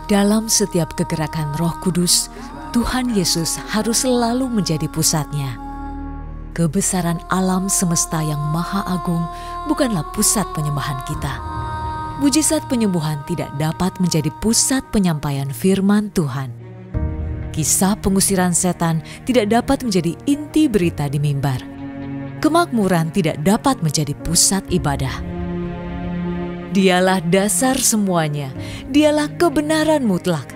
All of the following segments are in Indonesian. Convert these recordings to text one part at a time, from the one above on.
Dalam setiap kegerakan Roh Kudus, Tuhan Yesus harus selalu menjadi pusatnya. Kebesaran alam semesta yang maha agung bukanlah pusat penyembahan kita. Mujizat penyembuhan tidak dapat menjadi pusat penyampaian firman Tuhan. Kisah pengusiran setan tidak dapat menjadi inti berita di mimbar. Kemakmuran tidak dapat menjadi pusat ibadah. Dialah dasar semuanya, dialah kebenaran mutlak.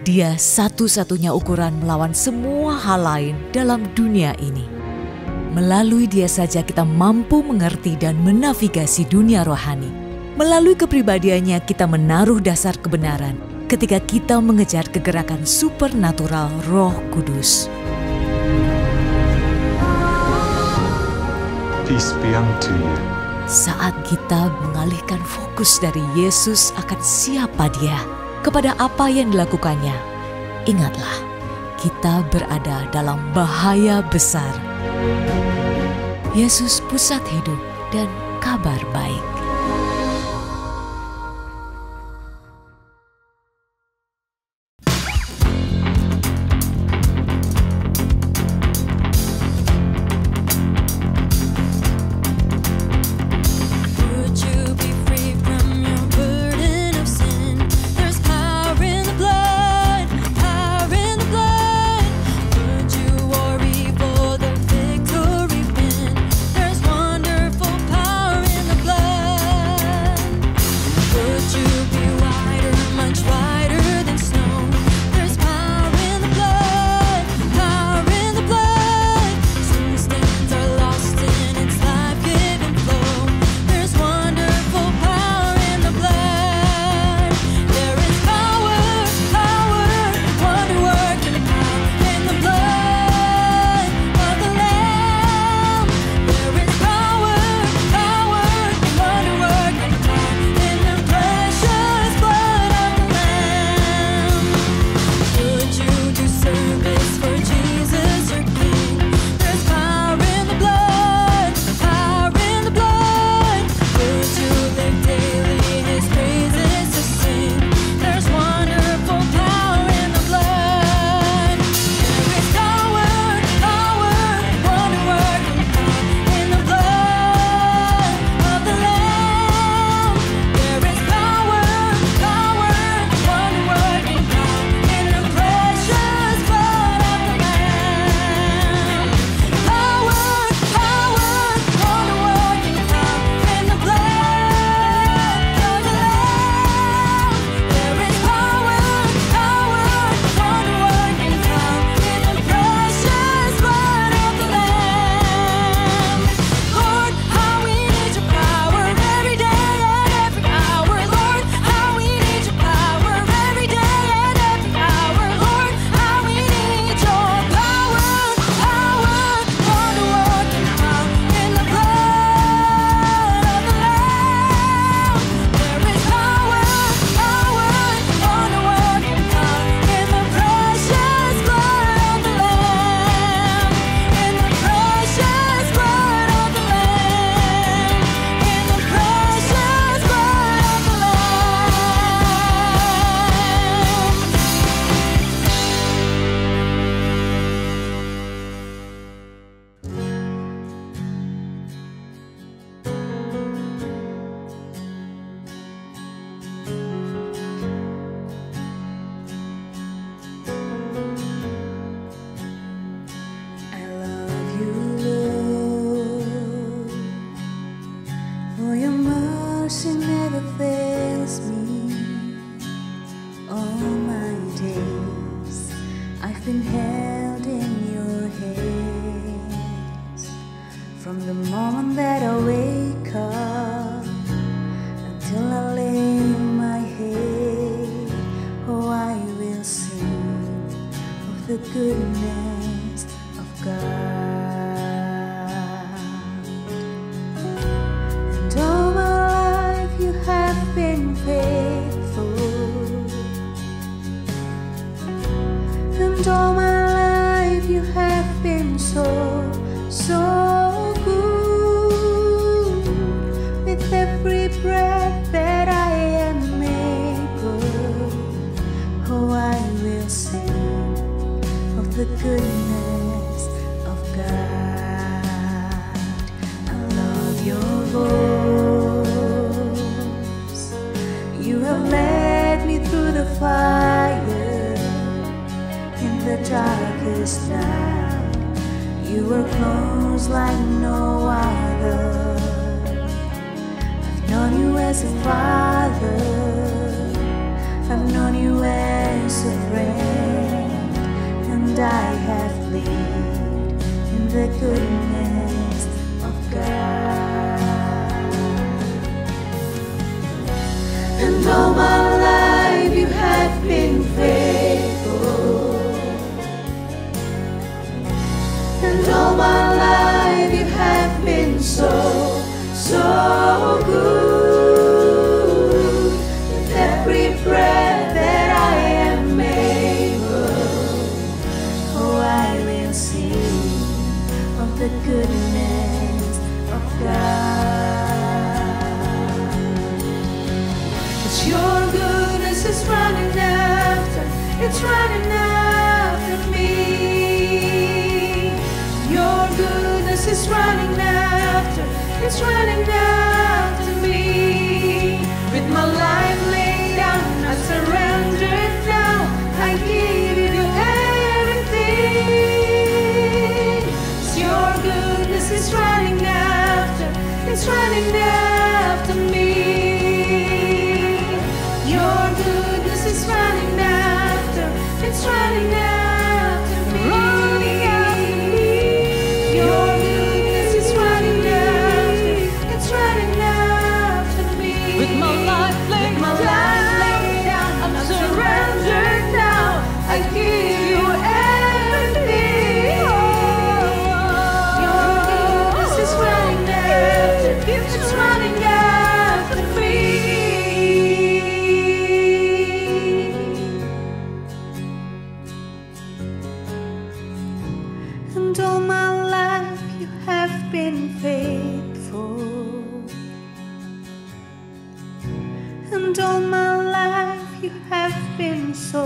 Dia satu-satunya ukuran melawan semua hal lain dalam dunia ini. Melalui dia saja kita mampu mengerti dan menavigasi dunia rohani. Melalui kepribadiannya kita menaruh dasar kebenaran ketika kita mengejar kegerakan supernatural Roh Kudus. Peace be unto you. Saat kita mengalihkan fokus dari Yesus akan siapa Dia, kepada apa yang dilakukannya, ingatlah, kita berada dalam bahaya besar. Yesus pusat hidup dan kabar baik. been held in your hands from the moment that I wake up until I lay my head. Oh, I will sing of the goodness of God. And all my life you have been faithful, and all my life you have been so good. With every breath that I am able, darkest night, you were close like no other. I've known you as a father, I've known you as a friend, and I have lived in the goodness of God. And all my life you have been faithful, and all my life you have been so good. With every breath that I am able, oh, I will sing of the goodness of God. 'Cause your goodness is running after, it's running after me. Your goodness is running after, it's running after me. With my life laid down, I surrender now. I give you everything. 'Cause your goodness is running after, it's running after me. Your goodness is running after, it's running after me. Your goodness is running after, it's running after me. With my life laid down, I'm surrendered now. I give you everything. Your goodness is running after, it's running after me. And all my life you have been faithful, and all my life you have been so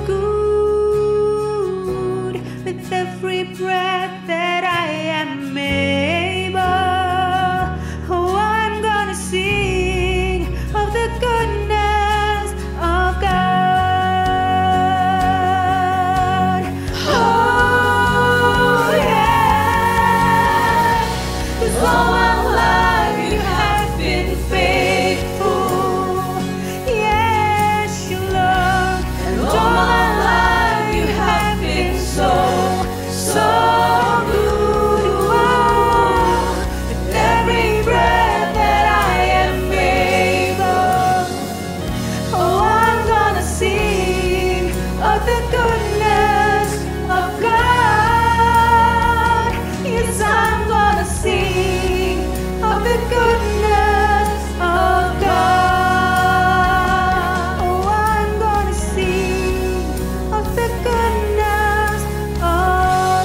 good. With every breath that I am able, oh, I'm gonna sing of the goodness of God. Oh yeah, 'cause all my life you have been faithful. Yes, you love, and all my life you have been so good. Oh, with every breath that I am able, oh, I'm gonna sing of the goodness of God. Yes, I'm gonna sing of the goodness of God. Oh, I'm gonna sing of the goodness of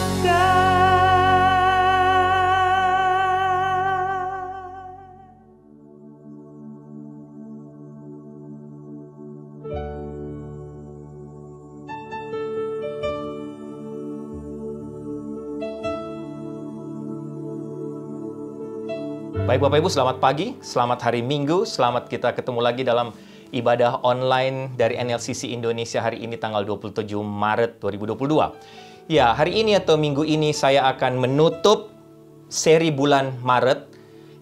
Baik Bapak Ibu, selamat pagi, selamat hari Minggu, selamat kita ketemu lagi dalam ibadah online dari NLCC Indonesia hari ini tanggal 27 Maret 2022. Ya, hari ini atau minggu ini saya akan menutup seri bulan Maret,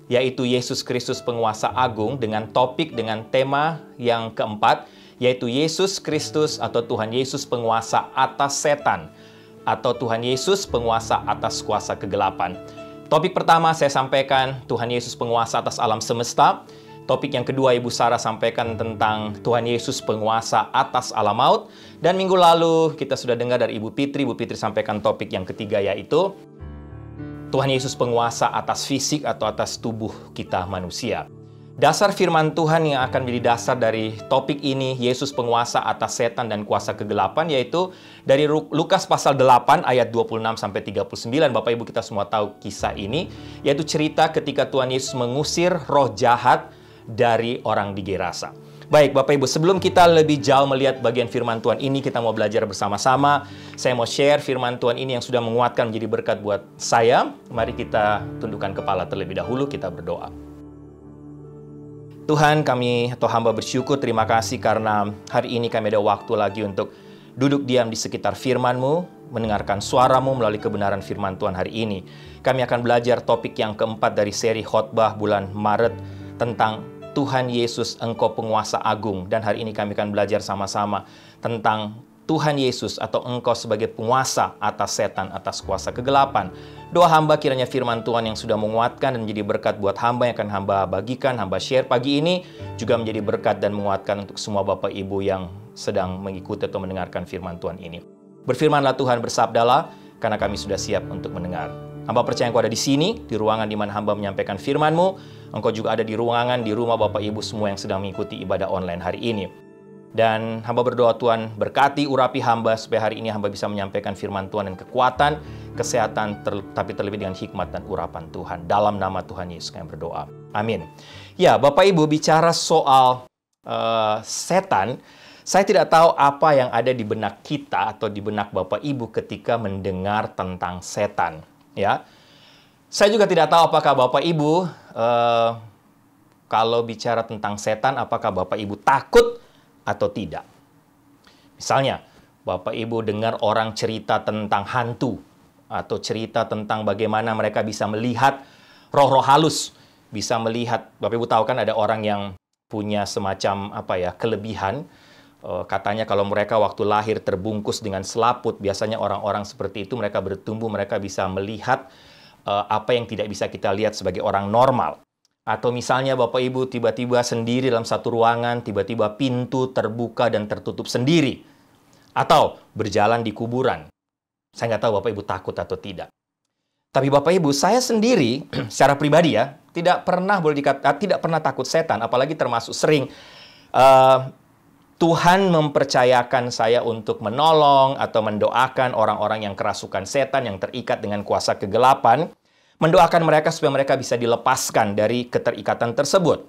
yaitu Yesus Kristus Penguasa Agung, dengan topik dengan tema yang keempat, yaitu Yesus Kristus atau Tuhan Yesus Penguasa atas setan, atau Tuhan Yesus Penguasa atas kuasa kegelapan. Topik pertama saya sampaikan Tuhan Yesus Penguasa atas alam semesta. Topik yang kedua Ibu Sarah sampaikan tentang Tuhan Yesus Penguasa atas alam maut. Dan minggu lalu kita sudah dengar dari Ibu Fitri sampaikan topik yang ketiga, yaitu Tuhan Yesus Penguasa atas fisik atau atas tubuh kita manusia. Dasar firman Tuhan yang akan menjadi dasar dari topik ini, Yesus Penguasa atas setan dan kuasa kegelapan, yaitu dari Lukas pasal 8 ayat 26-39. Bapak Ibu kita semua tahu kisah ini, yaitu cerita ketika Tuhan Yesus mengusir roh jahat dari orang di Gerasa. Baik Bapak Ibu, sebelum kita lebih jauh melihat bagian firman Tuhan ini, kita mau belajar bersama-sama. Saya mau share firman Tuhan ini yang sudah menguatkan menjadi berkat buat saya. Mari kita tundukkan kepala terlebih dahulu, kita berdoa. Tuhan, kami atau hamba bersyukur, terima kasih karena hari ini kami ada waktu lagi untuk duduk diam di sekitar firman-Mu, mendengarkan suara-Mu melalui kebenaran firman Tuhan hari ini. Kami akan belajar topik yang keempat dari seri khotbah bulan Maret tentang Tuhan Yesus, Engkau penguasa agung. Dan hari ini kami akan belajar sama-sama tentang Tuhan Yesus atau Engkau sebagai penguasa atas setan, atas kuasa kegelapan. Doa hamba kiranya firman Tuhan yang sudah menguatkan dan menjadi berkat buat hamba yang akan hamba bagikan, hamba share pagi ini, juga menjadi berkat dan menguatkan untuk semua Bapak Ibu yang sedang mengikuti atau mendengarkan firman Tuhan ini. Berfirmanlah Tuhan, bersabdalah, karena kami sudah siap untuk mendengar. Hamba percaya Engkau ada di sini, di ruangan di mana hamba menyampaikan firman-Mu. Engkau juga ada di ruangan, di rumah Bapak Ibu semua yang sedang mengikuti ibadah online hari ini. Dan hamba berdoa Tuhan berkati, urapi hamba, supaya hari ini hamba bisa menyampaikan firman Tuhan dan kekuatan, kesehatan, tapi terlebih dengan hikmat dan urapan Tuhan. Dalam nama Tuhan Yesus kami berdoa. Amin. Ya, Bapak Ibu, bicara soal setan, saya tidak tahu apa yang ada di benak kita atau di benak Bapak Ibu ketika mendengar tentang setan. Ya, saya juga tidak tahu apakah Bapak Ibu kalau bicara tentang setan, apakah Bapak Ibu takut atau tidak. Misalnya, Bapak Ibu dengar orang cerita tentang hantu atau cerita tentang bagaimana mereka bisa melihat roh-roh halus, bisa melihat. Bapak Ibu tahu kan ada orang yang punya semacam kelebihan. Katanya kalau mereka waktu lahir terbungkus dengan selaput, biasanya orang-orang seperti itu mereka bertumbuh, mereka bisa melihat apa yang tidak bisa kita lihat sebagai orang normal. Atau misalnya Bapak Ibu tiba-tiba sendiri dalam satu ruangan, tiba-tiba pintu terbuka dan tertutup sendiri. Atau berjalan di kuburan. Saya nggak tahu Bapak Ibu takut atau tidak. Tapi Bapak Ibu, saya sendiri secara pribadi ya, tidak pernah tidak pernah takut setan, apalagi termasuk sering Tuhan mempercayakan saya untuk menolong atau mendoakan orang-orang yang kerasukan setan, yang terikat dengan kuasa kegelapan, mendoakan mereka supaya mereka bisa dilepaskan dari keterikatan tersebut.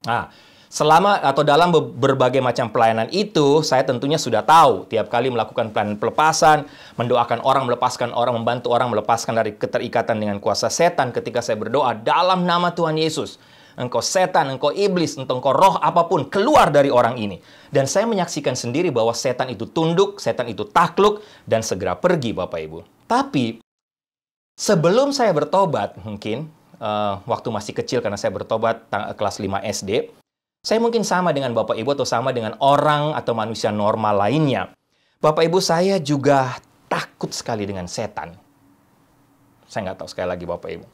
Nah, selama atau dalam berbagai macam pelayanan itu, saya tentunya sudah tahu tiap kali melakukan pelayanan pelepasan, mendoakan orang, melepaskan orang, membantu orang melepaskan dari keterikatan dengan kuasa setan ketika saya berdoa dalam nama Tuhan Yesus. Engkau setan, engkau iblis, engkau roh apapun, keluar dari orang ini. Dan saya menyaksikan sendiri bahwa setan itu tunduk, setan itu takluk, dan segera pergi Bapak Ibu. Tapi, sebelum saya bertobat, mungkin, waktu masih kecil karena saya bertobat kelas 5 SD, saya mungkin sama dengan Bapak Ibu atau sama dengan orang atau manusia normal lainnya. Bapak Ibu, saya juga takut sekali dengan setan. Saya nggak tahu sekali lagi Bapak Ibu.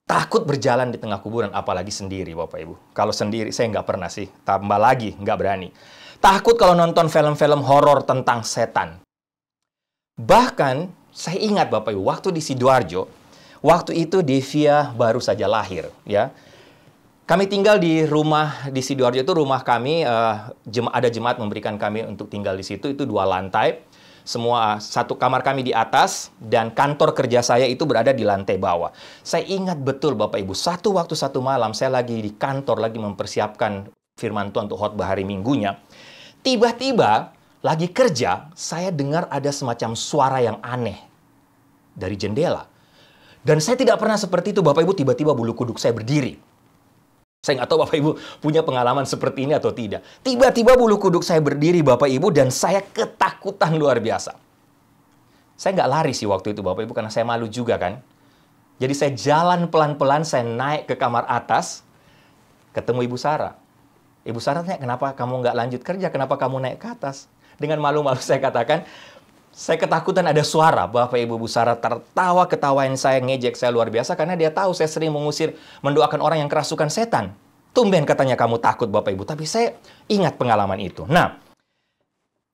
Takut berjalan di tengah kuburan, apalagi sendiri Bapak Ibu. Kalau sendiri, saya nggak pernah sih. Tambah lagi, nggak berani. Takut kalau nonton film-film horor tentang setan. Bahkan, saya ingat Bapak Ibu, waktu di Sidoarjo, waktu itu Devia baru saja lahir. Ya, kami tinggal di rumah di Sidoarjo itu, rumah kami, ada jemaat memberikan kami untuk tinggal di situ, itu 2 lantai. Semua satu kamar kami di atas dan kantor kerja saya itu berada di lantai bawah. Saya ingat betul Bapak Ibu, satu malam saya lagi di kantor lagi mempersiapkan firman Tuhan untuk khotbah hari Minggunya. Tiba-tiba lagi kerja, saya dengar ada semacam suara yang aneh dari jendela. Dan saya tidak pernah seperti itu Bapak Ibu, tiba-tiba bulu kuduk saya berdiri. Saya nggak tahu Bapak Ibu punya pengalaman seperti ini atau tidak. Tiba-tiba bulu kuduk saya berdiri Bapak Ibu dan saya ketakutan luar biasa. Saya nggak lari sih waktu itu Bapak Ibu karena saya malu juga kan. Jadi saya jalan pelan-pelan, saya naik ke kamar atas, ketemu Ibu Sarah. Ibu Sarah tanya, kenapa kamu nggak lanjut kerja? Kenapa kamu naik ke atas? Dengan malu-malu saya katakan, saya ketakutan ada suara. Bapak Ibu Sarah tertawa, ketawain saya, ngejek saya luar biasa karena dia tahu saya sering mendoakan orang yang kerasukan setan. Tumben katanya kamu takut Bapak Ibu, tapi saya ingat pengalaman itu. Nah,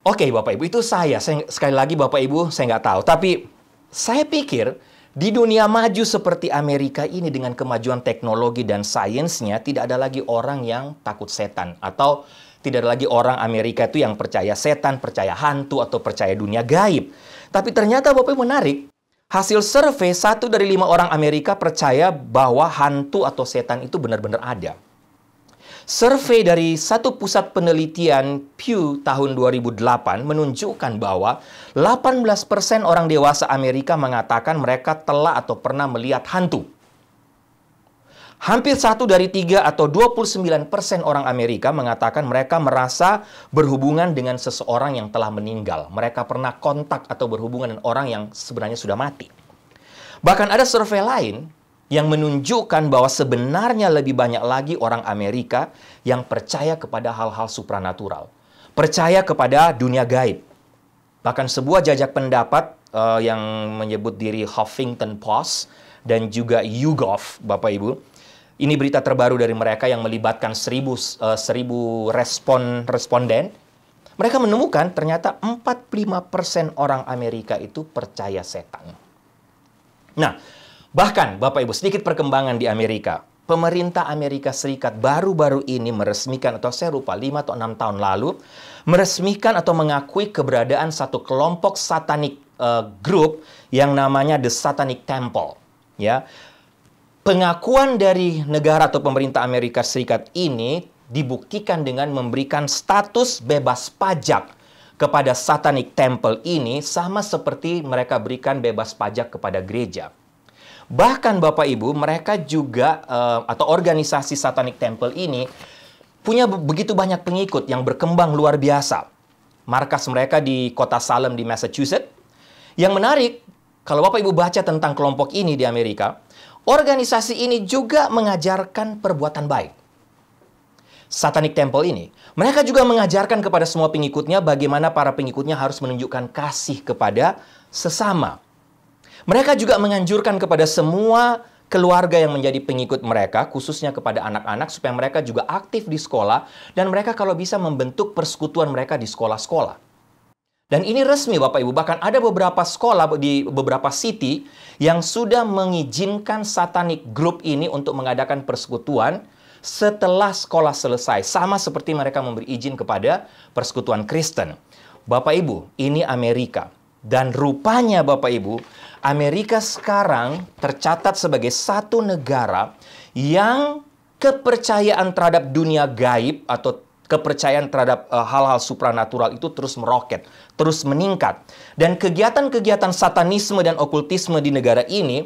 oke Bapak Ibu, itu saya sekali lagi Bapak Ibu, saya nggak tahu. Tapi saya pikir di dunia maju seperti Amerika ini dengan kemajuan teknologi dan sainsnya, tidak ada lagi orang yang takut setan atau tidak ada lagi orang Amerika itu yang percaya setan, percaya hantu, atau percaya dunia gaib. Tapi ternyata Bapak Ibu menarik, hasil survei 1 dari 5 orang Amerika percaya bahwa hantu atau setan itu benar-benar ada. Survei dari satu pusat penelitian Pew tahun 2008 menunjukkan bahwa 18% orang dewasa Amerika mengatakan mereka telah atau pernah melihat hantu. Hampir 1 dari 3 atau 29% orang Amerika mengatakan mereka merasa berhubungan dengan seseorang yang telah meninggal. Mereka pernah kontak atau berhubungan dengan orang yang sebenarnya sudah mati. Bahkan ada survei lain yang menunjukkan bahwa sebenarnya lebih banyak lagi orang Amerika yang percaya kepada hal-hal supranatural. Percaya kepada dunia gaib. Bahkan sebuah jajak pendapat yang menyebut diri Huffington Post dan juga YouGov, Bapak Ibu. Ini berita terbaru dari mereka yang melibatkan 1.000 responden. Mereka menemukan ternyata 45% orang Amerika itu percaya setan. Nah, bahkan Bapak Ibu, sedikit perkembangan di Amerika. Pemerintah Amerika Serikat baru-baru ini meresmikan, atau saya lupa 5 atau 6 tahun lalu, meresmikan atau mengakui keberadaan satu kelompok satanik group yang namanya The Satanic Temple. Ya, pengakuan dari negara atau pemerintah Amerika Serikat ini dibuktikan dengan memberikan status bebas pajak kepada Satanic Temple ini sama seperti mereka berikan bebas pajak kepada gereja. Bahkan Bapak Ibu, mereka juga atau organisasi Satanic Temple ini punya begitu banyak pengikut yang berkembang luar biasa. Markas mereka di kota Salem di Massachusetts. Yang menarik, kalau Bapak Ibu baca tentang kelompok ini di Amerika, organisasi ini juga mengajarkan perbuatan baik. Satanic Temple ini, mereka juga mengajarkan kepada semua pengikutnya bagaimana para pengikutnya harus menunjukkan kasih kepada sesama. Mereka juga menganjurkan kepada semua keluarga yang menjadi pengikut mereka, khususnya kepada anak-anak, supaya mereka juga aktif di sekolah, dan mereka kalau bisa membentuk persekutuan mereka di sekolah-sekolah. Dan ini resmi Bapak Ibu, bahkan ada beberapa sekolah di beberapa city yang sudah mengizinkan Satanic Group ini untuk mengadakan persekutuan setelah sekolah selesai. Sama seperti mereka memberi izin kepada persekutuan Kristen. Bapak Ibu, ini Amerika. Dan rupanya Bapak Ibu, Amerika sekarang tercatat sebagai satu negara yang kepercayaan terhadap dunia gaib atau kepercayaan terhadap hal-hal supranatural itu terus meroket, terus meningkat. Dan kegiatan-kegiatan satanisme dan okultisme di negara ini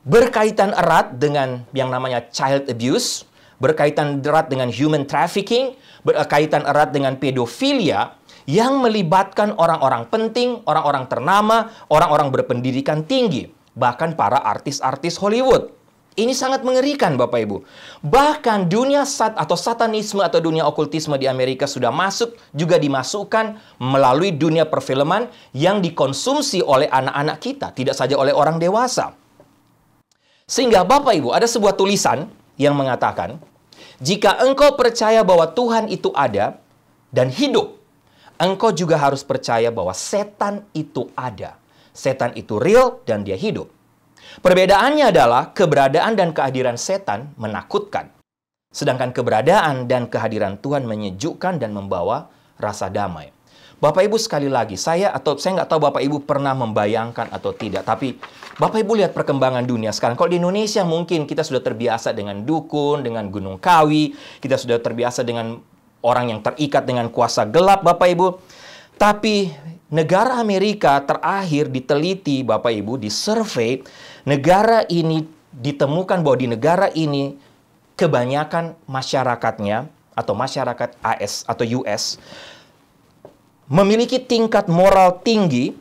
berkaitan erat dengan yang namanya child abuse, berkaitan erat dengan human trafficking, berkaitan erat dengan pedofilia yang melibatkan orang-orang penting, orang-orang ternama, orang-orang berpendidikan tinggi, bahkan para artis-artis Hollywood. Ini sangat mengerikan Bapak Ibu. Bahkan dunia atau satanisme atau dunia okultisme di Amerika sudah masuk, juga dimasukkan melalui dunia perfilman yang dikonsumsi oleh anak-anak kita, tidak saja oleh orang dewasa. Sehingga Bapak Ibu, ada sebuah tulisan yang mengatakan, jika engkau percaya bahwa Tuhan itu ada dan hidup, engkau juga harus percaya bahwa setan itu ada. Setan itu real dan dia hidup. Perbedaannya adalah keberadaan dan kehadiran setan menakutkan. Sedangkan keberadaan dan kehadiran Tuhan menyejukkan dan membawa rasa damai. Bapak Ibu sekali lagi, saya nggak tahu Bapak Ibu pernah membayangkan atau tidak. Tapi Bapak Ibu lihat perkembangan dunia sekarang. Kalau di Indonesia mungkin kita sudah terbiasa dengan dukun, dengan gunung kawi. Kita sudah terbiasa dengan orang yang terikat dengan kuasa gelap Bapak Ibu. Tapi negara Amerika terakhir diteliti Bapak Ibu, di survei, negara ini ditemukan bahwa di negara ini kebanyakan masyarakatnya atau masyarakat AS atau US memiliki tingkat moral tinggi.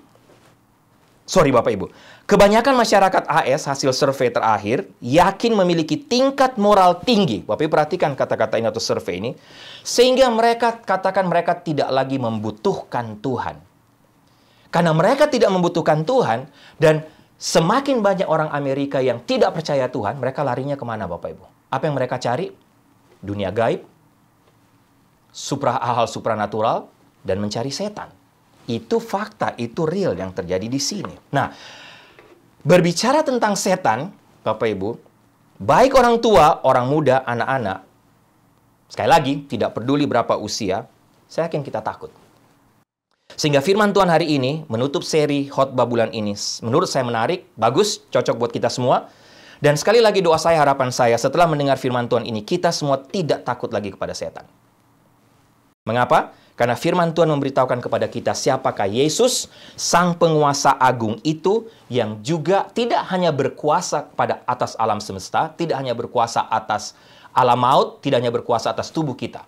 Sorry Bapak Ibu, kebanyakan masyarakat AS hasil survei terakhir yakin memiliki tingkat moral tinggi. Bapak Ibu perhatikan kata-kata ini atau survei ini, sehingga mereka katakan mereka tidak lagi membutuhkan Tuhan. Karena mereka tidak membutuhkan Tuhan, dan semakin banyak orang Amerika yang tidak percaya Tuhan, mereka larinya kemana Bapak Ibu? Apa yang mereka cari? Dunia gaib, hal-hal supranatural, dan mencari setan. Itu fakta, itu real yang terjadi di sini. Nah, berbicara tentang setan, Bapak Ibu, baik orang tua, orang muda, anak-anak, sekali lagi, tidak peduli berapa usia, saya yakin kita takut. Sehingga firman Tuhan hari ini menutup seri khotbah bulan ini. Menurut saya menarik, bagus, cocok buat kita semua. Dan sekali lagi doa saya, harapan saya, setelah mendengar firman Tuhan ini, kita semua tidak takut lagi kepada setan. Mengapa? Karena firman Tuhan memberitahukan kepada kita siapakah Yesus, sang penguasa agung itu yang juga tidak hanya berkuasa pada atas alam semesta, tidak hanya berkuasa atas alam maut, tidak hanya berkuasa atas tubuh kita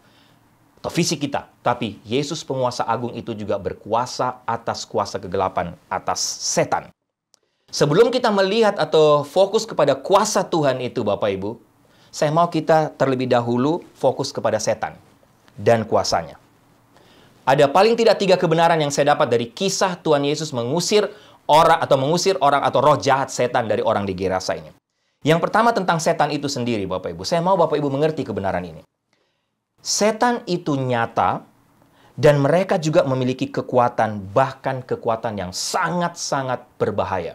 atau fisik kita, tapi Yesus penguasa agung itu juga berkuasa atas kuasa kegelapan, atas setan. Sebelum kita melihat atau fokus kepada kuasa Tuhan itu, Bapak Ibu, saya mau kita terlebih dahulu fokus kepada setan dan kuasanya. Ada paling tidak 3 kebenaran yang saya dapat dari kisah Tuhan Yesus mengusir orang atau roh jahat setan dari orang di Gerasa ini. Yang pertama tentang setan itu sendiri, Bapak Ibu. Saya mau Bapak Ibu mengerti kebenaran ini. Setan itu nyata dan mereka juga memiliki kekuatan, bahkan kekuatan yang sangat-sangat berbahaya.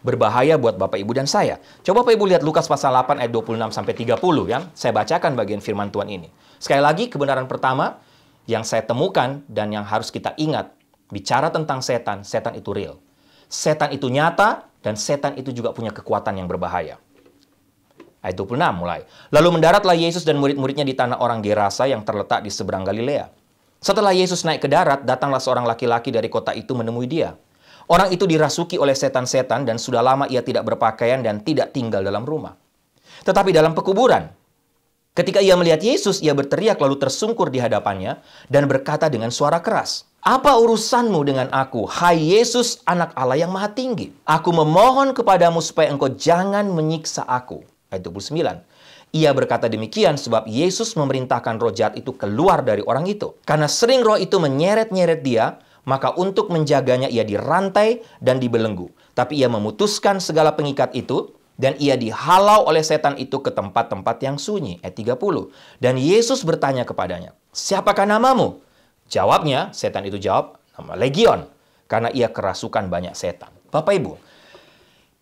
Berbahaya buat Bapak Ibu dan saya. Coba Bapak Ibu lihat Lukas pasal 8 ayat 26 sampai 30 ya. Saya bacakan bagian firman Tuhan ini. Sekali lagi kebenaran pertama yang saya temukan dan yang harus kita ingat, bicara tentang setan, setan itu real. Setan itu nyata dan setan itu juga punya kekuatan yang berbahaya. Ayat 26 mulai. Lalu mendaratlah Yesus dan murid-muridnya di tanah orang Gerasa yang terletak di seberang Galilea. Setelah Yesus naik ke darat, datanglah seorang laki-laki dari kota itu menemui dia. Orang itu dirasuki oleh setan-setan dan sudah lama ia tidak berpakaian dan tidak tinggal dalam rumah. Tetapi dalam pekuburan, ketika ia melihat Yesus, ia berteriak lalu tersungkur di hadapannya dan berkata dengan suara keras, "Apa urusanmu dengan aku, hai Yesus, anak Allah yang maha tinggi? Aku memohon kepadamu supaya engkau jangan menyiksa aku." Ayat 29. Ia berkata demikian sebab Yesus memerintahkan roh jahat itu keluar dari orang itu. Karena sering roh itu menyeret-nyeret dia, maka untuk menjaganya ia dirantai dan dibelenggu. Tapi ia memutuskan segala pengikat itu, dan ia dihalau oleh setan itu ke tempat-tempat yang sunyi. Ayat 30. Dan Yesus bertanya kepadanya, "Siapakah namamu?" Jawabnya, setan itu jawab, "Nama Legion." Karena ia kerasukan banyak setan. Bapak Ibu,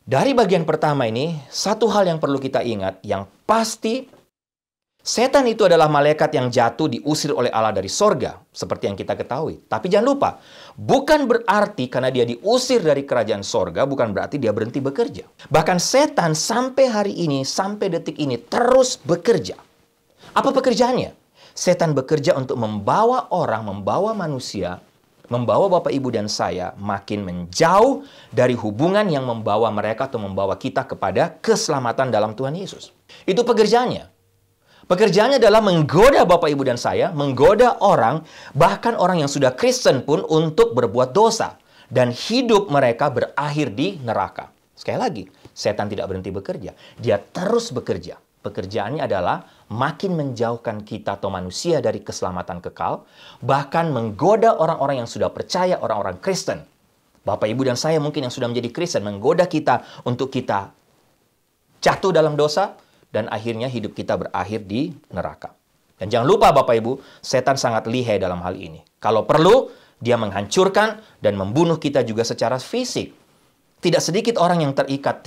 dari bagian pertama ini, satu hal yang perlu kita ingat, yang pasti setan itu adalah malaikat yang jatuh diusir oleh Allah dari sorga, seperti yang kita ketahui. Tapi jangan lupa, bukan berarti karena dia diusir dari kerajaan sorga, bukan berarti dia berhenti bekerja. Bahkan setan sampai hari ini, sampai detik ini, terus bekerja. Apa pekerjaannya? Setan bekerja untuk membawa orang, membawa manusia, membawa Bapak, Ibu, dan saya makin menjauh dari hubungan yang membawa mereka atau membawa kita kepada keselamatan dalam Tuhan Yesus. Itu pekerjaannya. Pekerjaannya adalah menggoda Bapak, Ibu, dan saya, menggoda orang, bahkan orang yang sudah Kristen pun untuk berbuat dosa. Dan hidup mereka berakhir di neraka. Sekali lagi, setan tidak berhenti bekerja. Dia terus bekerja. Pekerjaannya adalah makin menjauhkan kita atau manusia dari keselamatan kekal, bahkan menggoda orang-orang yang sudah percaya, orang-orang Kristen. Bapak, Ibu, dan saya mungkin yang sudah menjadi Kristen, menggoda kita untuk kita jatuh dalam dosa, dan akhirnya hidup kita berakhir di neraka. Dan jangan lupa Bapak Ibu, setan sangat lihai dalam hal ini. Kalau perlu, dia menghancurkan dan membunuh kita juga secara fisik. Tidak sedikit orang yang terikat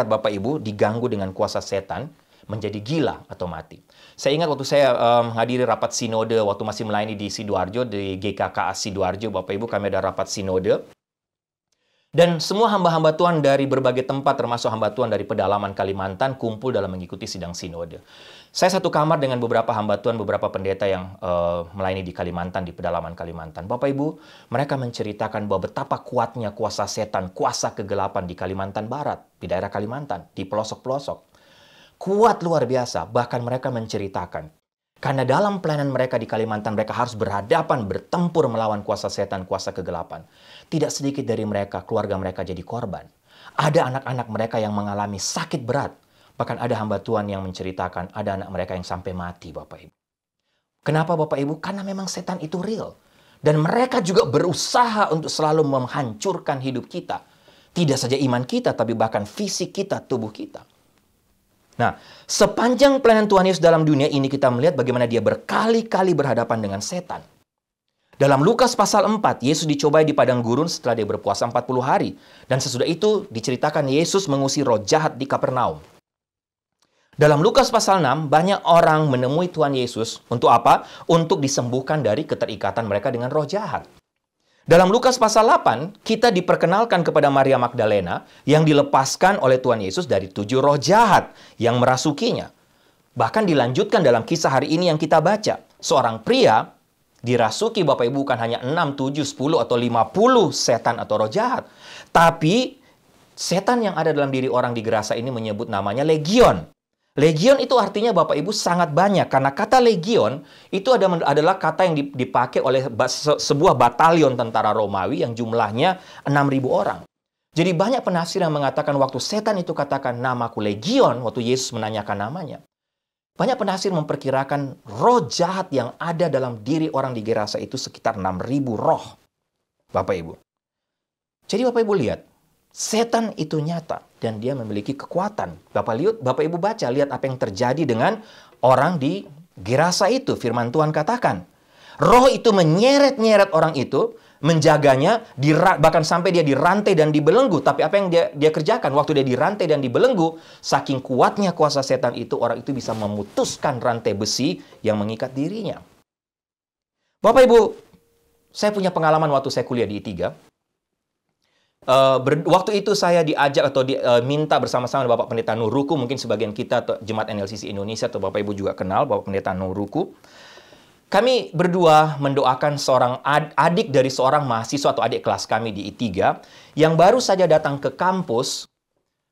Bapak Ibu diganggu dengan kuasa setan, menjadi gila atau mati. Saya ingat waktu saya menghadiri rapat sinode, waktu masih melayani di Sidoarjo, di GKKA Sidoarjo, Bapak Ibu, kami ada rapat sinode. Dan semua hamba-hamba Tuhan dari berbagai tempat, termasuk hamba Tuhan dari pedalaman Kalimantan, kumpul dalam mengikuti sidang sinode. Saya satu kamar dengan beberapa hamba Tuhan, beberapa pendeta yang melayani di Kalimantan, di pedalaman Kalimantan. Bapak Ibu, mereka menceritakan bahwa betapa kuatnya kuasa setan, kuasa kegelapan di Kalimantan Barat, di daerah Kalimantan, di pelosok-pelosok. Kuat luar biasa, bahkan mereka menceritakan. Karena dalam pelayanan mereka di Kalimantan, mereka harus berhadapan, bertempur melawan kuasa setan, kuasa kegelapan. Tidak sedikit dari mereka, keluarga mereka jadi korban. Ada anak-anak mereka yang mengalami sakit berat. Bahkan ada hamba Tuhan yang menceritakan, ada anak mereka yang sampai mati, Bapak Ibu. Kenapa Bapak Ibu? Karena memang setan itu real. Dan mereka juga berusaha untuk selalu menghancurkan hidup kita. Tidak saja iman kita, tapi bahkan fisik kita, tubuh kita. Nah, sepanjang pelayanan Tuhan Yesus dalam dunia ini kita melihat bagaimana dia berkali-kali berhadapan dengan setan. Dalam Lukas pasal 4, Yesus dicobai di padang gurun setelah dia berpuasa 40 hari. Dan sesudah itu diceritakan Yesus mengusir roh jahat di Kapernaum. Dalam Lukas pasal 6, banyak orang menemui Tuhan Yesus untuk apa? Untuk disembuhkan dari keterikatan mereka dengan roh jahat. Dalam Lukas pasal 8, kita diperkenalkan kepada Maria Magdalena yang dilepaskan oleh Tuhan Yesus dari 7 roh jahat yang merasukinya. Bahkan dilanjutkan dalam kisah hari ini yang kita baca. Seorang pria Dirasuki Bapak Ibu bukan hanya 6, 7, 10, atau 50 setan atau roh jahat. Tapi setan yang ada dalam diri orang di Gerasa ini menyebut namanya legion. Legion itu artinya Bapak Ibu sangat banyak. Karena kata legion itu adalah kata yang dipakai oleh sebuah batalion tentara Romawi yang jumlahnya 6.000 orang. Jadi banyak penafsir yang mengatakan waktu setan itu katakan namaku legion, waktu Yesus menanyakan namanya. Banyak penafsir memperkirakan roh jahat yang ada dalam diri orang di Gerasa itu sekitar 6.000 roh. Bapak Ibu. Jadi Bapak Ibu lihat, setan itu nyata dan dia memiliki kekuatan. Bapak Ibu baca, lihat apa yang terjadi dengan orang di Gerasa itu. Firman Tuhan katakan, roh itu menyeret-nyeret orang itu, menjaganya, bahkan sampai dia dirantai dan dibelenggu. Tapi apa yang dia kerjakan? Waktu dia dirantai dan dibelenggu, saking kuatnya kuasa setan itu, orang itu bisa memutuskan rantai besi yang mengikat dirinya. Bapak Ibu, saya punya pengalaman waktu saya kuliah di I3. Waktu itu saya diajak atau diminta bersama-sama Bapak Pendeta Nur Ruku. Mungkin sebagian kita atau Jemaat NLCC Indonesia atau Bapak Ibu juga kenal Bapak Pendeta Nur Ruku. Kami berdua mendoakan seorang adik dari seorang mahasiswa atau adik kelas kami di I3 yang baru saja datang ke kampus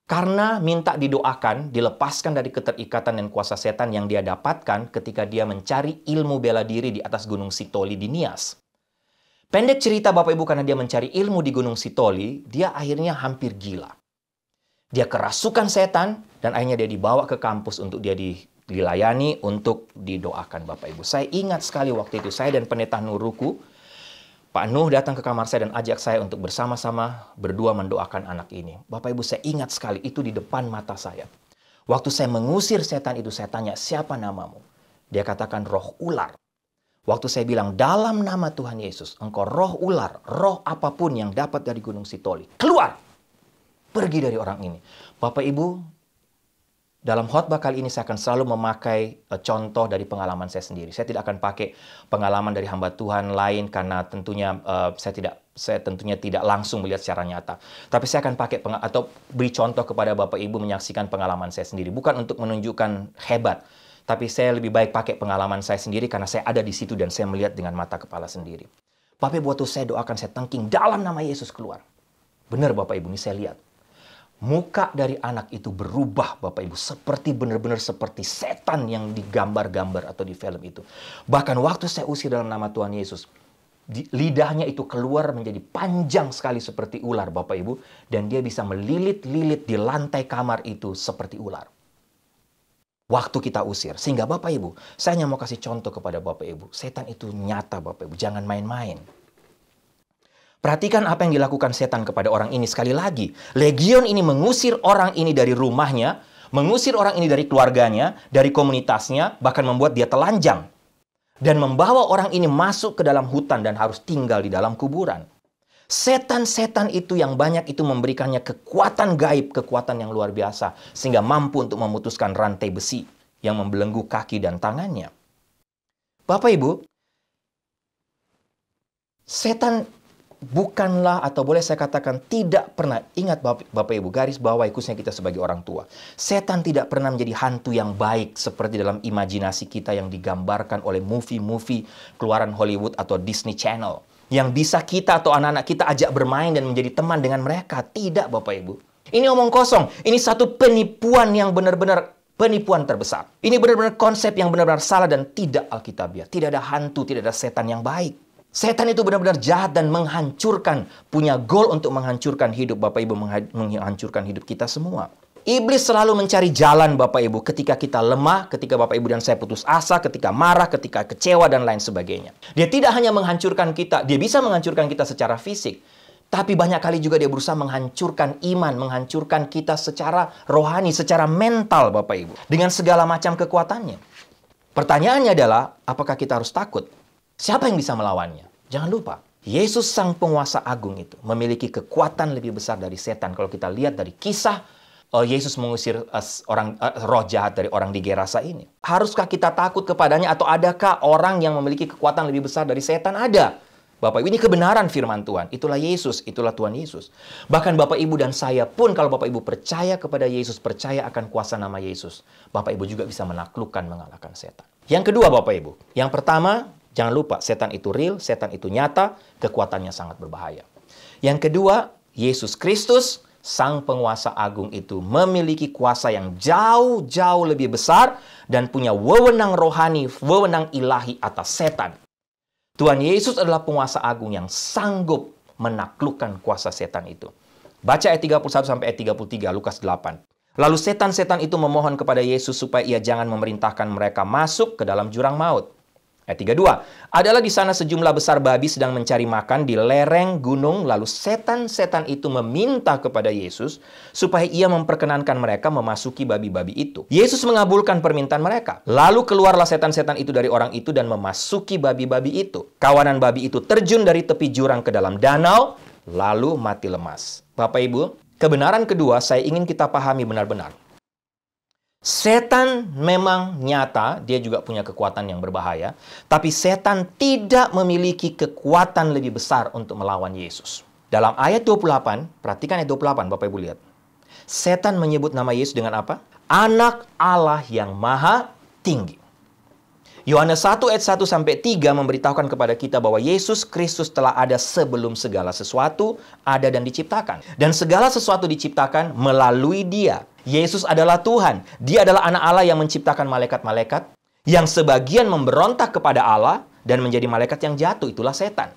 karena minta didoakan, dilepaskan dari keterikatan dan kuasa setan yang dia dapatkan ketika dia mencari ilmu bela diri di atas Gunung Sitoli di Nias. Pendek cerita Bapak Ibu, karena dia mencari ilmu di Gunung Sitoli, dia akhirnya hampir gila. Dia kerasukan setan dan akhirnya dia dibawa ke kampus untuk dia dilayani, untuk didoakan Bapak Ibu. Saya ingat sekali waktu itu, saya dan Pendeta Nur Ruku, Pak Nuh datang ke kamar saya dan ajak saya untuk bersama-sama berdua mendoakan anak ini. Bapak Ibu, saya ingat sekali, itu di depan mata saya. Waktu saya mengusir setan itu, saya tanya, siapa namamu? Dia katakan roh ular. Waktu saya bilang, dalam nama Tuhan Yesus, engkau roh ular, roh apapun yang dapat dari Gunung Sitoli, keluar! Pergi dari orang ini. Bapak Ibu, dalam khotbah kali ini saya akan selalu memakai contoh dari pengalaman saya sendiri. Saya tidak akan pakai pengalaman dari hamba Tuhan lain karena tentunya saya tentunya tidak langsung melihat secara nyata. Tapi saya akan pakai atau beri contoh kepada Bapak Ibu menyaksikan pengalaman saya sendiri. Bukan untuk menunjukkan hebat, tapi saya lebih baik pakai pengalaman saya sendiri karena saya ada di situ dan saya melihat dengan mata kepala sendiri. Bapak Ibu, waktu saya doakan, saya tengking dalam nama Yesus keluar. Benar Bapak Ibu, ini saya lihat. Muka dari anak itu berubah Bapak Ibu, seperti benar-benar seperti setan yang digambar-gambar atau di film itu. Bahkan waktu saya usir dalam nama Tuhan Yesus, lidahnya itu keluar menjadi panjang sekali seperti ular Bapak Ibu, dan dia bisa melilit-lilit di lantai kamar itu seperti ular. Waktu kita usir, sehingga Bapak Ibu, saya hanya mau kasih contoh kepada Bapak Ibu, setan itu nyata Bapak Ibu, jangan main-main. Perhatikan apa yang dilakukan setan kepada orang ini. Sekali lagi, legion ini mengusir orang ini dari rumahnya, mengusir orang ini dari keluarganya, dari komunitasnya, bahkan membuat dia telanjang. Dan membawa orang ini masuk ke dalam hutan dan harus tinggal di dalam kuburan. Setan-setan itu yang banyak itu memberikannya kekuatan gaib, kekuatan yang luar biasa, sehingga mampu untuk memutuskan rantai besi yang membelenggu kaki dan tangannya. Bapak Ibu, setan bukanlah, atau boleh saya katakan tidak pernah, ingat Bapak Ibu, garis bawah khususnya kita sebagai orang tua. Setan tidak pernah menjadi hantu yang baik seperti dalam imajinasi kita yang digambarkan oleh movie-movie keluaran Hollywood atau Disney Channel. Yang bisa kita atau anak-anak kita ajak bermain dan menjadi teman dengan mereka. Tidak Bapak Ibu. Ini omong kosong. Ini satu penipuan yang benar-benar penipuan terbesar. Ini benar-benar konsep yang benar-benar salah dan tidak alkitabiah. Tidak ada hantu, tidak ada setan yang baik. Setan itu benar-benar jahat dan menghancurkan, punya goal untuk menghancurkan hidup Bapak Ibu, menghancurkan hidup kita semua. Iblis selalu mencari jalan Bapak Ibu ketika kita lemah, ketika Bapak Ibu dan saya putus asa, ketika marah, ketika kecewa dan lain sebagainya. Dia tidak hanya menghancurkan kita, dia bisa menghancurkan kita secara fisik, tapi banyak kali juga dia berusaha menghancurkan iman, menghancurkan kita secara rohani, secara mental Bapak Ibu, dengan segala macam kekuatannya. Pertanyaannya adalah, apakah kita harus takut? Siapa yang bisa melawannya? Jangan lupa, Yesus sang penguasa agung itu memiliki kekuatan lebih besar dari setan. Kalau kita lihat dari kisah Yesus mengusir roh jahat dari orang di Gerasa ini. Haruskah kita takut kepadanya atau adakah orang yang memiliki kekuatan lebih besar dari setan? Ada. Bapak Ibu, ini kebenaran firman Tuhan. Itulah Yesus, itulah Tuhan Yesus. Bahkan Bapak Ibu dan saya pun kalau Bapak Ibu percaya kepada Yesus, percaya akan kuasa nama Yesus, Bapak Ibu juga bisa menaklukkan, mengalahkan setan. Yang kedua Bapak Ibu, yang pertama, Jangan lupa, setan itu real, setan itu nyata, kekuatannya sangat berbahaya. Yang kedua, Yesus Kristus, Sang Penguasa Agung itu memiliki kuasa yang jauh-jauh lebih besar dan punya wewenang rohani, wewenang ilahi atas setan. Tuhan Yesus adalah penguasa agung yang sanggup menaklukkan kuasa setan itu. Baca ayat 31 sampai ayat 33, Lukas 8. Lalu setan-setan itu memohon kepada Yesus supaya ia jangan memerintahkan mereka masuk ke dalam jurang maut. Ayat 32, adalah di sana sejumlah besar babi sedang mencari makan di lereng gunung, lalu setan-setan itu meminta kepada Yesus supaya ia memperkenankan mereka memasuki babi-babi itu. Yesus mengabulkan permintaan mereka. Lalu keluarlah setan-setan itu dari orang itu dan memasuki babi-babi itu. Kawanan babi itu terjun dari tepi jurang ke dalam danau, lalu mati lemas. Bapak Ibu, kebenaran kedua saya ingin kita pahami benar-benar. Setan memang nyata, dia juga punya kekuatan yang berbahaya. Tapi setan tidak memiliki kekuatan lebih besar untuk melawan Yesus. Dalam ayat 28, perhatikan ayat 28, Bapak Ibu lihat. Setan menyebut nama Yesus dengan apa? Anak Allah yang maha tinggi. Yohanes 1 ayat 1 sampai 3 memberitahukan kepada kita bahwa Yesus Kristus telah ada sebelum segala sesuatu ada dan diciptakan. Dan segala sesuatu diciptakan melalui Dia. Yesus adalah Tuhan. Dia adalah anak Allah yang menciptakan malaikat-malaikat yang sebagian memberontak kepada Allah dan menjadi malaikat yang jatuh. Itulah setan.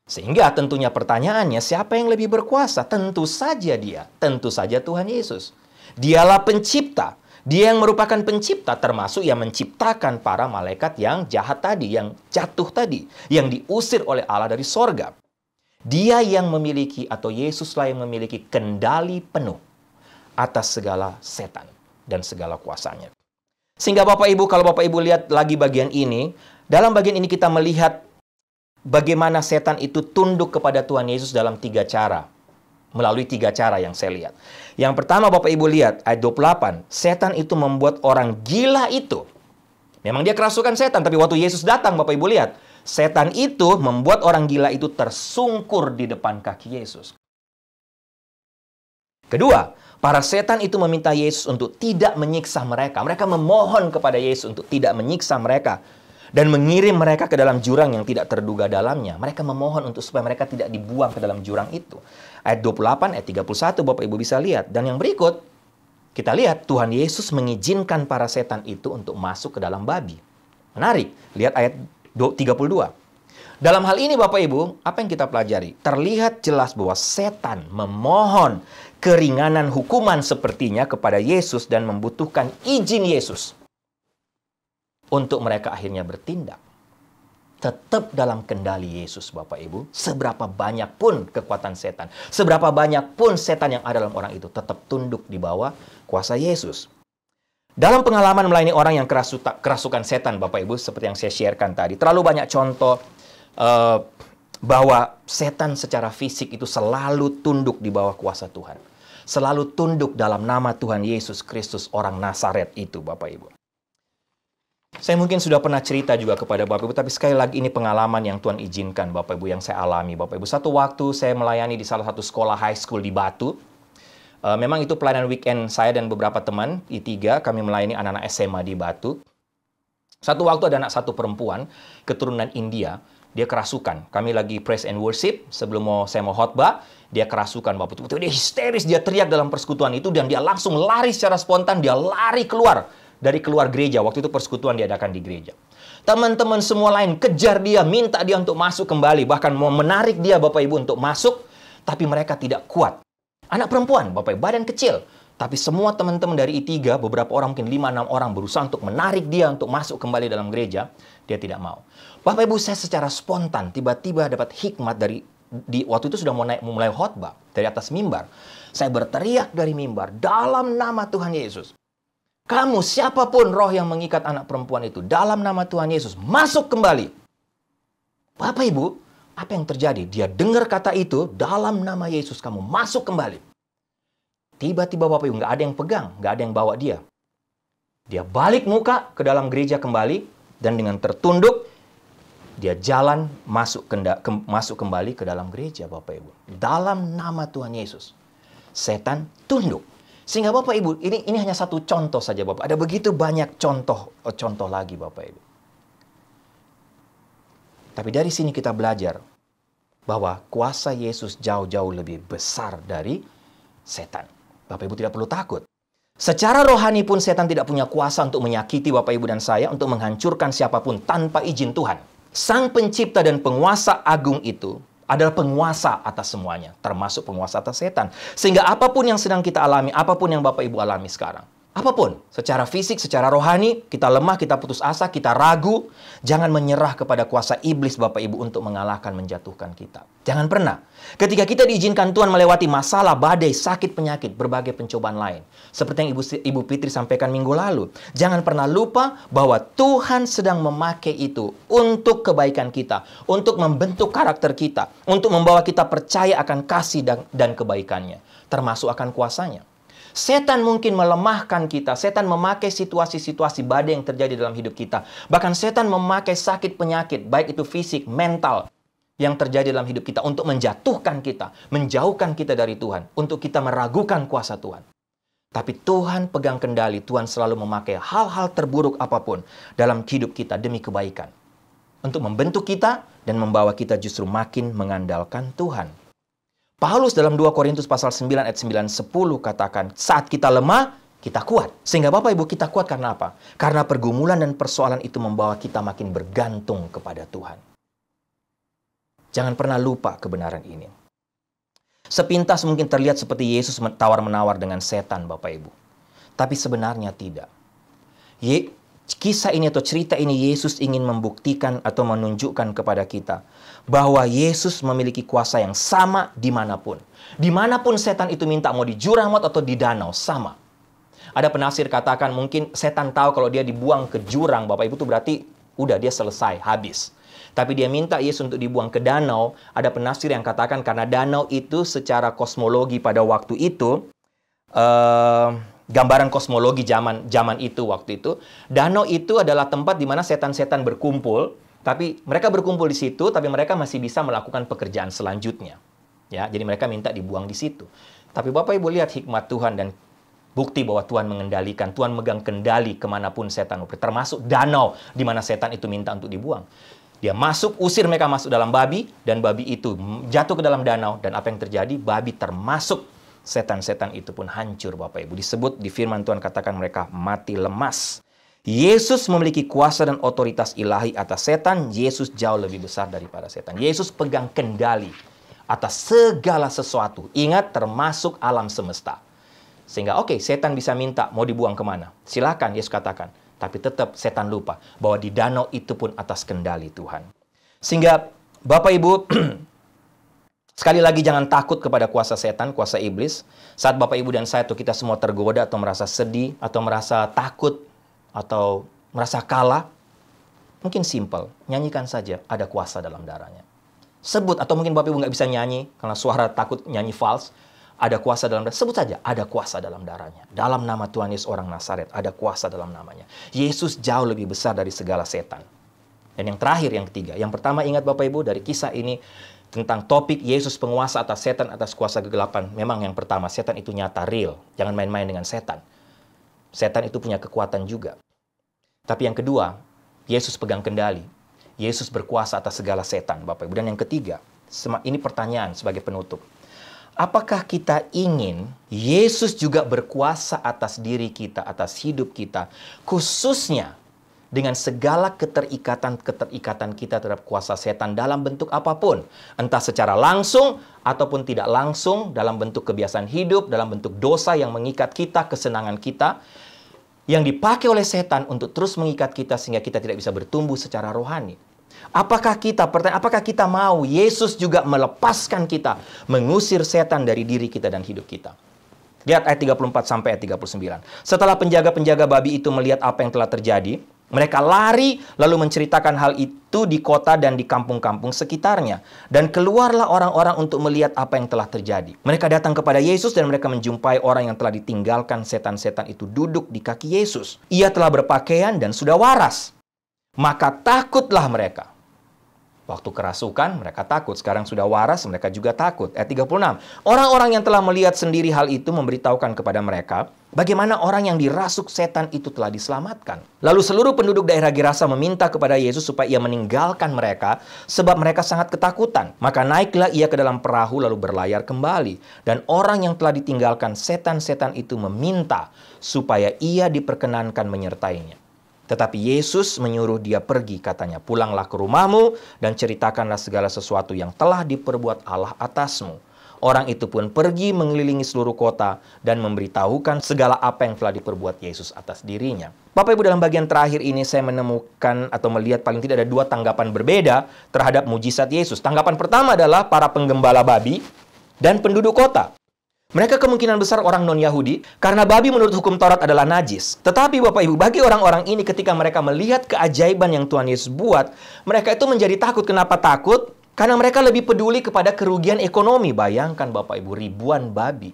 Sehingga tentunya pertanyaannya, siapa yang lebih berkuasa? Tentu saja Dia. Tentu saja Tuhan Yesus. Dialah pencipta. Dia yang merupakan pencipta, termasuk yang menciptakan para malaikat yang jahat tadi, yang jatuh tadi, yang diusir oleh Allah dari sorga. Dia yang memiliki, atau Yesuslah yang memiliki kendali penuh atas segala setan dan segala kuasanya. Sehingga Bapak Ibu, kalau Bapak Ibu lihat lagi bagian ini, dalam bagian ini kita melihat bagaimana setan itu tunduk kepada Tuhan Yesus dalam 3 cara. Melalui 3 cara yang saya lihat. Yang pertama Bapak Ibu lihat, ayat 28. Setan itu membuat orang gila itu. Memang dia kerasukan setan, tapi waktu Yesus datang Bapak Ibu lihat. Setan itu membuat orang gila itu tersungkur di depan kaki Yesus. Kedua, para setan itu meminta Yesus untuk tidak menyiksa mereka. Mereka memohon kepada Yesus untuk tidak menyiksa mereka. Dan mengirim mereka ke dalam jurang yang tidak terduga dalamnya. Mereka memohon untuk supaya mereka tidak dibuang ke dalam jurang itu. Ayat 28, ayat 31 Bapak Ibu bisa lihat. Dan yang berikut, kita lihat Tuhan Yesus mengizinkan para setan itu untuk masuk ke dalam babi. Menarik. Lihat ayat 32. Dalam hal ini Bapak Ibu, apa yang kita pelajari? Terlihat jelas bahwa setan memohon keringanan hukuman sepertinya kepada Yesus dan membutuhkan izin Yesus untuk mereka akhirnya bertindak. Tetap dalam kendali Yesus Bapak Ibu. Seberapa banyak pun kekuatan setan, seberapa banyak pun setan yang ada dalam orang itu, tetap tunduk di bawah kuasa Yesus. Dalam pengalaman melayani orang yang kerasukan setan Bapak Ibu, seperti yang saya sharekan tadi, terlalu banyak contoh bahwa setan secara fisik itu selalu tunduk di bawah kuasa Tuhan. Selalu tunduk dalam nama Tuhan Yesus Kristus orang Nazaret itu Bapak Ibu. Saya mungkin sudah pernah cerita juga kepada Bapak Ibu, tapi sekali lagi ini pengalaman yang Tuhan izinkan Bapak Ibu, yang saya alami Bapak Ibu. Satu waktu saya melayani di salah satu sekolah high school di Batu. Memang itu pelayanan weekend saya dan beberapa teman, I3, kami melayani anak-anak SMA di Batu. Satu waktu ada anak satu perempuan, keturunan India, dia kerasukan. Kami lagi praise and worship, sebelum saya mau khotbah, dia kerasukan Bapak Ibu. Dia histeris, dia teriak dalam persekutuan itu, dan dia langsung lari secara spontan, dia lari keluar dari keluar gereja. Waktu itu persekutuan diadakan di gereja. Teman-teman semua lain kejar dia, minta dia untuk masuk kembali. Bahkan mau menarik dia Bapak Ibu untuk masuk, tapi mereka tidak kuat. Anak perempuan, Bapak Ibu, badan kecil. Tapi semua teman-teman dari I3, beberapa orang, mungkin 5-6 orang berusaha untuk menarik dia untuk masuk kembali dalam gereja. Dia tidak mau. Bapak Ibu, saya secara spontan tiba-tiba dapat hikmat waktu itu sudah mulai khotbah dari atas mimbar. Saya berteriak dari mimbar, dalam nama Tuhan Yesus. Kamu, siapapun roh yang mengikat anak perempuan itu, dalam nama Tuhan Yesus, masuk kembali. Bapak Ibu, apa yang terjadi? Dia dengar kata itu, dalam nama Yesus kamu masuk kembali. Tiba-tiba Bapak Ibu, nggak ada yang pegang, nggak ada yang bawa dia. Dia balik muka ke dalam gereja kembali, dan dengan tertunduk, dia jalan masuk kembali ke dalam gereja Bapak Ibu. Dalam nama Tuhan Yesus. Setan tunduk. Sehingga Bapak Ibu, ini hanya satu contoh saja Bapak. Ada begitu banyak contoh lagi Bapak Ibu. Tapi dari sini kita belajar bahwa kuasa Yesus jauh-jauh lebih besar dari setan. Bapak Ibu tidak perlu takut. Secara rohani pun setan tidak punya kuasa untuk menyakiti Bapak Ibu dan saya, untuk menghancurkan siapapun tanpa izin Tuhan. Sang pencipta dan penguasa agung itu adalah penguasa atas semuanya, termasuk penguasa atas setan. Sehingga apapun yang sedang kita alami, apapun yang Bapak Ibu alami sekarang, apapun, secara fisik, secara rohani, kita lemah, kita putus asa, kita ragu, jangan menyerah kepada kuasa iblis Bapak Ibu untuk mengalahkan, menjatuhkan kita. Jangan pernah. Ketika kita diizinkan Tuhan melewati masalah, badai, sakit, penyakit, berbagai pencobaan lain. Seperti yang Ibu Fitri sampaikan minggu lalu. Jangan pernah lupa bahwa Tuhan sedang memakai itu untuk kebaikan kita, untuk membentuk karakter kita, untuk membawa kita percaya akan kasih dan kebaikannya, termasuk akan kuasanya. Setan mungkin melemahkan kita. Setan memakai situasi-situasi badai yang terjadi dalam hidup kita. Bahkan setan memakai sakit penyakit, baik itu fisik, mental, yang terjadi dalam hidup kita untuk menjatuhkan kita, menjauhkan kita dari Tuhan, untuk kita meragukan kuasa Tuhan. Tapi Tuhan pegang kendali. Tuhan selalu memakai hal-hal terburuk apapun dalam hidup kita demi kebaikan, untuk membentuk kita dan membawa kita justru makin mengandalkan Tuhan. Paulus dalam 2 Korintus pasal 9 ayat 9-10 katakan, saat kita lemah, kita kuat. Sehingga Bapak Ibu, kita kuat karena apa? Karena pergumulan dan persoalan itu membawa kita makin bergantung kepada Tuhan. Jangan pernah lupa kebenaran ini. Sepintas mungkin terlihat seperti Yesus tawar-menawar dengan setan, Bapak Ibu. Tapi sebenarnya tidak. Kisah ini atau cerita ini Yesus ingin membuktikan atau menunjukkan kepada kita bahwa Yesus memiliki kuasa yang sama dimanapun. Dimanapun setan itu minta, mau di jurang maut atau di danau, sama. Ada penafsir katakan mungkin setan tahu kalau dia dibuang ke jurang, Bapak Ibu, itu berarti udah dia selesai, habis. Tapi dia minta Yesus untuk dibuang ke danau. Ada penafsir yang katakan karena danau itu secara kosmologi pada waktu itu, gambaran kosmologi zaman itu, waktu itu, danau itu adalah tempat di mana setan-setan berkumpul, tapi mereka berkumpul di situ, tapi mereka masih bisa melakukan pekerjaan selanjutnya. Ya, jadi mereka minta dibuang di situ. Tapi Bapak Ibu lihat hikmat Tuhan dan bukti bahwa Tuhan mengendalikan, Tuhan megang kendali kemanapun setan, termasuk danau di mana setan itu minta untuk dibuang. Dia masuk, usir mereka masuk dalam babi, dan babi itu jatuh ke dalam danau, dan apa yang terjadi? Babi termasuk setan-setan itu pun hancur, Bapak Ibu. Disebut di firman Tuhan katakan mereka mati lemas. Yesus memiliki kuasa dan otoritas ilahi atas setan. Yesus jauh lebih besar daripada setan. Yesus pegang kendali atas segala sesuatu. Ingat, termasuk alam semesta. Sehingga setan bisa minta mau dibuang kemana. Silakan, Yesus katakan. Tapi tetap setan lupa bahwa di danau itu pun atas kendali Tuhan. Sehingga Bapak Ibu, sekali lagi jangan takut kepada kuasa setan, kuasa iblis. Saat Bapak Ibu dan saya atau kita semua tergoda atau merasa sedih, atau merasa takut, atau merasa kalah, mungkin simple, nyanyikan saja, ada kuasa dalam darahnya. Sebut, atau mungkin Bapak Ibu nggak bisa nyanyi, karena suara takut nyanyi fals, ada kuasa dalam darah. Sebut saja, ada kuasa dalam darahnya. Dalam nama Tuhan Yesus orang Nazaret, ada kuasa dalam namanya. Yesus jauh lebih besar dari segala setan. Dan yang terakhir, yang ketiga. Yang pertama, ingat Bapak Ibu, dari kisah ini, tentang topik Yesus penguasa atas setan, atas kuasa kegelapan. Memang yang pertama, setan itu nyata, real. Jangan main-main dengan setan. Setan itu punya kekuatan juga. Tapi yang kedua, Yesus pegang kendali. Yesus berkuasa atas segala setan, Bapak Ibu. Dan yang ketiga, ini pertanyaan sebagai penutup. Apakah kita ingin Yesus juga berkuasa atas diri kita, atas hidup kita, khususnya dengan segala keterikatan kita terhadap kuasa setan dalam bentuk apapun, entah secara langsung ataupun tidak langsung, dalam bentuk kebiasaan hidup, dalam bentuk dosa yang mengikat kita, kesenangan kita, yang dipakai oleh setan untuk terus mengikat kita sehingga kita tidak bisa bertumbuh secara rohani. Apakah kita mau Yesus juga melepaskan kita, mengusir setan dari diri kita dan hidup kita? Lihat ayat 34 sampai ayat 39. Setelah penjaga-penjaga babi itu melihat apa yang telah terjadi, mereka lari lalu menceritakan hal itu di kota dan di kampung-kampung sekitarnya. Dan keluarlah orang-orang untuk melihat apa yang telah terjadi. Mereka datang kepada Yesus dan mereka menjumpai orang yang telah ditinggalkan setan-setan itu duduk di kaki Yesus. Ia telah berpakaian dan sudah waras. Maka takutlah mereka. Waktu kerasukan, mereka takut. Sekarang sudah waras, mereka juga takut. Ayat 36. Orang-orang yang telah melihat sendiri hal itu memberitahukan kepada mereka bagaimana orang yang dirasuk setan itu telah diselamatkan. Lalu seluruh penduduk daerah Gerasa meminta kepada Yesus supaya ia meninggalkan mereka sebab mereka sangat ketakutan. Maka naiklah ia ke dalam perahu lalu berlayar kembali. Dan orang yang telah ditinggalkan setan-setan itu meminta supaya ia diperkenankan menyertainya. Tetapi Yesus menyuruh dia pergi, katanya, pulanglah ke rumahmu dan ceritakanlah segala sesuatu yang telah diperbuat Allah atasmu. Orang itu pun pergi mengelilingi seluruh kota dan memberitahukan segala apa yang telah diperbuat Yesus atas dirinya. Bapak Ibu, dalam bagian terakhir ini saya menemukan atau melihat paling tidak ada dua tanggapan berbeda terhadap mujizat Yesus. Tanggapan pertama adalah para penggembala babi dan penduduk kota. Mereka kemungkinan besar orang non-Yahudi, karena babi menurut hukum Taurat adalah najis. Tetapi Bapak Ibu, bagi orang-orang ini ketika mereka melihat keajaiban yang Tuhan Yesus buat, mereka itu menjadi takut. Kenapa takut? Karena mereka lebih peduli kepada kerugian ekonomi. Bayangkan Bapak Ibu, ribuan babi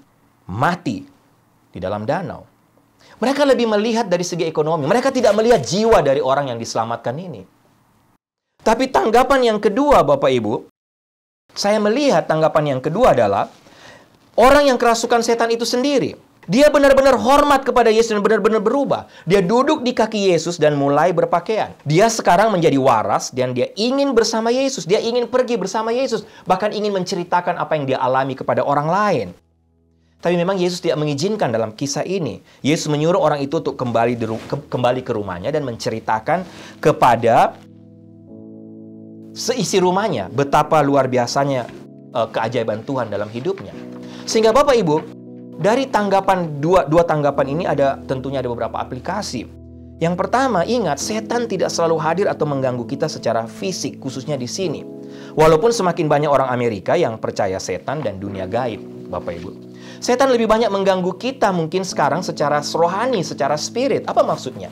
mati di dalam danau. Mereka lebih melihat dari segi ekonomi. Mereka tidak melihat jiwa dari orang yang diselamatkan ini. Tapi tanggapan yang kedua Bapak Ibu, saya melihat tanggapan yang kedua adalah orang yang kerasukan setan itu sendiri. Dia benar-benar hormat kepada Yesus dan benar-benar berubah. Dia duduk di kaki Yesus dan mulai berpakaian. Dia sekarang menjadi waras dan dia ingin bersama Yesus. Dia ingin pergi bersama Yesus. Bahkan ingin menceritakan apa yang dia alami kepada orang lain. Tapi memang Yesus tidak mengizinkan dalam kisah ini. Yesus menyuruh orang itu untuk kembali ke rumahnya dan menceritakan kepada seisi rumahnya betapa luar biasanya keajaiban Tuhan dalam hidupnya. Sehingga Bapak Ibu, dari tanggapan dua tanggapan ini tentunya ada beberapa aplikasi. Yang pertama, ingat, setan tidak selalu hadir atau mengganggu kita secara fisik, khususnya di sini. Walaupun semakin banyak orang Amerika yang percaya setan dan dunia gaib, Bapak Ibu. Setan lebih banyak mengganggu kita mungkin sekarang secara rohani, secara spirit. Apa maksudnya?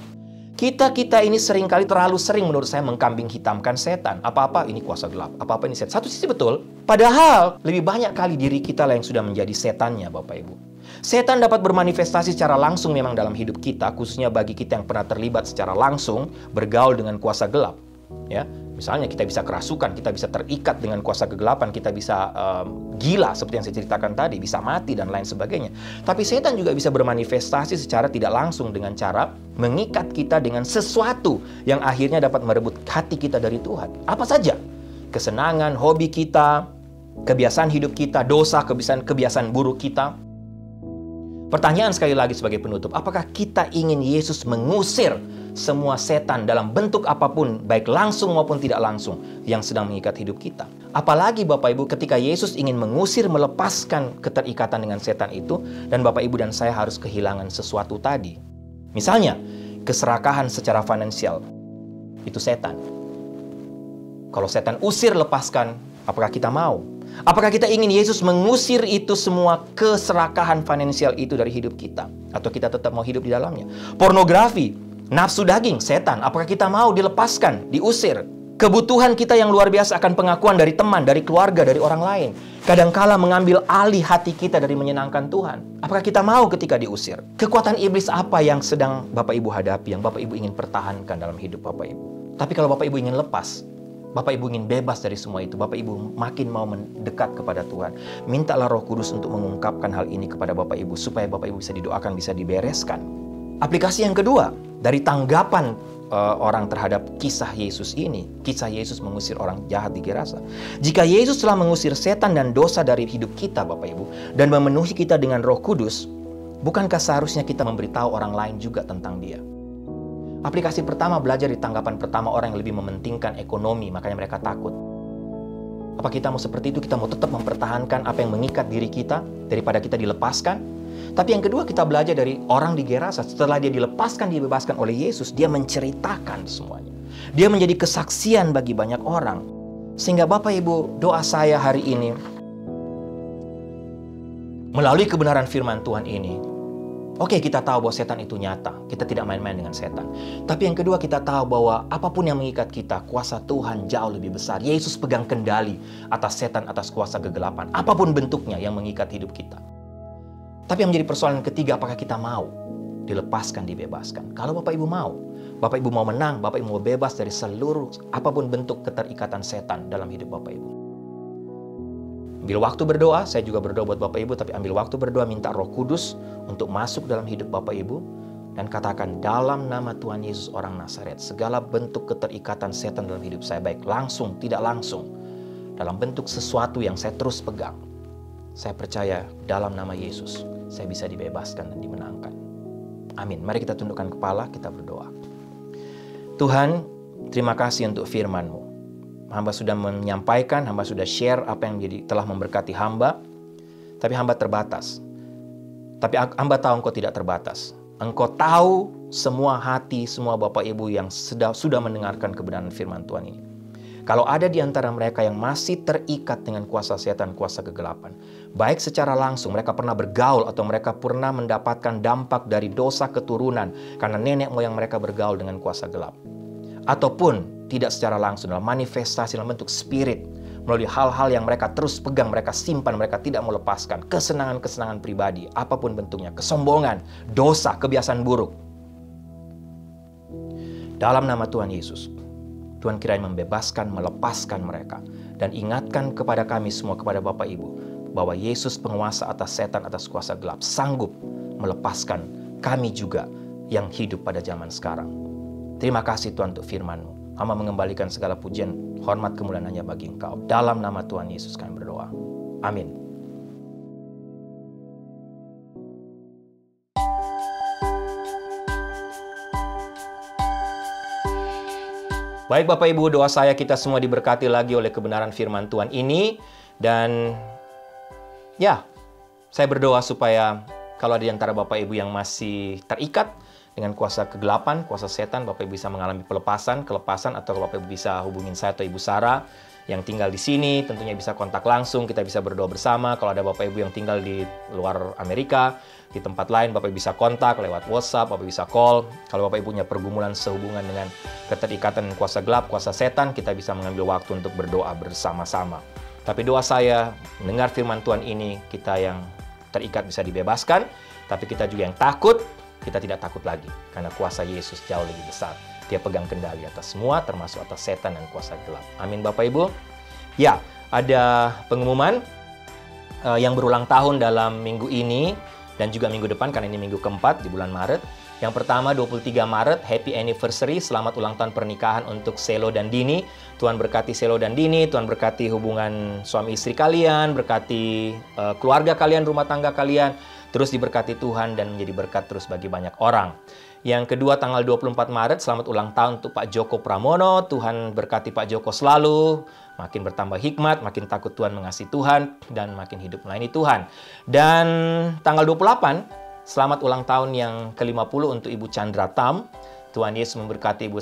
Kita ini seringkali terlalu sering menurut saya mengkambing hitamkan setan. Apa-apa ini kuasa gelap, apa-apa ini setan. Satu sisi betul, padahal lebih banyak kali diri kita lah yang sudah menjadi setannya Bapak Ibu. Setan dapat bermanifestasi secara langsung memang dalam hidup kita, khususnya bagi kita yang pernah terlibat secara langsung bergaul dengan kuasa gelap. Ya, misalnya kita bisa kerasukan, kita bisa terikat dengan kuasa kegelapan, kita bisa gila seperti yang saya ceritakan tadi, bisa mati dan lain sebagainya. Tapi setan juga bisa bermanifestasi secara tidak langsung dengan cara mengikat kita dengan sesuatu yang akhirnya dapat merebut hati kita dari Tuhan. Apa saja? Kesenangan, hobi kita, kebiasaan hidup kita, dosa, kebiasaan buruk kita. Pertanyaan sekali lagi sebagai penutup, apakah kita ingin Yesus mengusir semua setan dalam bentuk apapun, baik langsung maupun tidak langsung, yang sedang mengikat hidup kita? Apalagi Bapak Ibu, ketika Yesus ingin mengusir, melepaskan keterikatan dengan setan itu, dan Bapak Ibu dan saya harus kehilangan sesuatu tadi. Misalnya, keserakahan secara finansial. Itu setan. Kalau setan usir, lepaskan, apakah kita mau? Apakah kita ingin Yesus mengusir itu semua keserakahan finansial itu dari hidup kita? Atau kita tetap mau hidup di dalamnya? Pornografi, nafsu daging, setan. Apakah kita mau dilepaskan, diusir? Kebutuhan kita yang luar biasa akan pengakuan dari teman, dari keluarga, dari orang lain. Kadangkala mengambil alih hati kita dari menyenangkan Tuhan. Apakah kita mau ketika diusir? Kekuatan iblis apa yang sedang Bapak Ibu hadapi, yang Bapak Ibu ingin pertahankan dalam hidup Bapak Ibu? Tapi kalau Bapak Ibu ingin lepas, Bapak Ibu ingin bebas dari semua itu, Bapak Ibu makin mau mendekat kepada Tuhan, mintalah Roh Kudus untuk mengungkapkan hal ini kepada Bapak Ibu, supaya Bapak Ibu bisa didoakan, bisa dibereskan. Aplikasi yang kedua, dari tanggapan orang terhadap kisah Yesus ini, kisah Yesus mengusir orang jahat di Gerasa. Jika Yesus telah mengusir setan dan dosa dari hidup kita Bapak Ibu, dan memenuhi kita dengan Roh Kudus, bukankah seharusnya kita memberitahu orang lain juga tentang Dia? Aplikasi pertama, belajar di tanggapan pertama orang yang lebih mementingkan ekonomi, makanya mereka takut. Apa kita mau seperti itu? Kita mau tetap mempertahankan apa yang mengikat diri kita daripada kita dilepaskan? Tapi yang kedua, kita belajar dari orang di Gerasa. Setelah dia dilepaskan, dibebaskan oleh Yesus, dia menceritakan semuanya. Dia menjadi kesaksian bagi banyak orang. Sehingga Bapak Ibu, doa saya hari ini, melalui kebenaran firman Tuhan ini, oke, kita tahu bahwa setan itu nyata. Kita tidak main-main dengan setan. Tapi yang kedua, kita tahu bahwa apapun yang mengikat kita, kuasa Tuhan jauh lebih besar. Yesus pegang kendali atas setan, atas kuasa kegelapan. Apapun bentuknya yang mengikat hidup kita. Tapi yang menjadi persoalan ketiga, apakah kita mau dilepaskan, dibebaskan. Kalau Bapak Ibu mau, Bapak Ibu mau menang, Bapak Ibu mau bebas dari seluruh apapun bentuk keterikatan setan dalam hidup Bapak Ibu. Ambil waktu berdoa, saya juga berdoa buat Bapak Ibu, tapi ambil waktu berdoa, minta Roh Kudus untuk masuk dalam hidup Bapak Ibu, dan katakan, dalam nama Tuhan Yesus orang Nazaret, segala bentuk keterikatan setan dalam hidup saya, baik langsung, tidak langsung, dalam bentuk sesuatu yang saya terus pegang, saya percaya dalam nama Yesus, saya bisa dibebaskan dan dimenangkan. Amin. Mari kita tundukkan kepala, kita berdoa. Tuhan, terima kasih untuk firman-Mu. Hamba sudah menyampaikan, hamba sudah share apa yang telah memberkati hamba, tapi hamba terbatas. Tapi hamba tahu Engkau tidak terbatas. Engkau tahu semua hati, semua Bapak Ibu yang sudah mendengarkan kebenaran firman Tuhan ini. Kalau ada di antara mereka yang masih terikat dengan kuasa setan, kuasa kegelapan, baik secara langsung mereka pernah bergaul atau mereka pernah mendapatkan dampak dari dosa keturunan karena nenek moyang mereka bergaul dengan kuasa gelap, ataupun tidak secara langsung dalam manifestasi dalam bentuk spirit, melalui hal-hal yang mereka terus pegang, mereka simpan, mereka tidak mau lepaskan, kesenangan-kesenangan pribadi, apapun bentuknya, kesombongan, dosa, kebiasaan buruk. Dalam nama Tuhan Yesus, Tuhan kiranya membebaskan, melepaskan mereka. Dan ingatkan kepada kami semua, kepada Bapak Ibu, bahwa Yesus penguasa atas setan, atas kuasa gelap, sanggup melepaskan kami juga yang hidup pada zaman sekarang. Terima kasih Tuhan untuk firman-Mu. Hamba mengembalikan segala pujian, hormat, kemuliaan hanya bagi Engkau. Dalam nama Tuhan Yesus kami berdoa. Amin. Baik Bapak Ibu, doa saya kita semua diberkati lagi oleh kebenaran firman Tuhan ini. Dan ya, saya berdoa supaya kalau ada di antara Bapak Ibu yang masih terikat dengan kuasa kegelapan, kuasa setan, Bapak Ibu bisa mengalami kelepasan, atau Bapak Ibu bisa hubungin saya atau Ibu Sarah yang tinggal di sini, tentunya bisa kontak langsung, kita bisa berdoa bersama. Kalau ada Bapak Ibu yang tinggal di luar Amerika, di tempat lain, Bapak Ibu bisa kontak lewat WhatsApp, Bapak Ibu bisa call. Kalau Bapak Ibu punya pergumulan sehubungan dengan keterikatan kuasa gelap, kuasa setan, kita bisa mengambil waktu untuk berdoa bersama-sama. Tapi doa saya, mendengar firman Tuhan ini, kita yang terikat bisa dibebaskan, tapi kita juga yang takut, kita tidak takut lagi, karena kuasa Yesus jauh lebih besar. Dia pegang kendali atas semua, termasuk atas setan dan kuasa gelap. Amin Bapak Ibu. Ya, ada pengumuman yang berulang tahun dalam minggu ini, dan juga minggu depan, karena ini minggu keempat di bulan Maret. Yang pertama 23 Maret, Happy Anniversary, selamat ulang tahun pernikahan untuk Selo dan Dini. Tuhan berkati Selo dan Dini, Tuhan berkati hubungan suami istri kalian, berkati keluarga kalian, rumah tangga kalian, terus diberkati Tuhan dan menjadi berkat terus bagi banyak orang. Yang kedua tanggal 24 Maret, selamat ulang tahun untuk Pak Joko Pramono. Tuhan berkati Pak Joko selalu, makin bertambah hikmat, makin takut Tuhan, mengasihi Tuhan, dan makin hidup melayani Tuhan. Dan tanggal 28, selamat ulang tahun yang ke-50 untuk Ibu Chandra Tam. Tuhan Yesus memberkati Ibu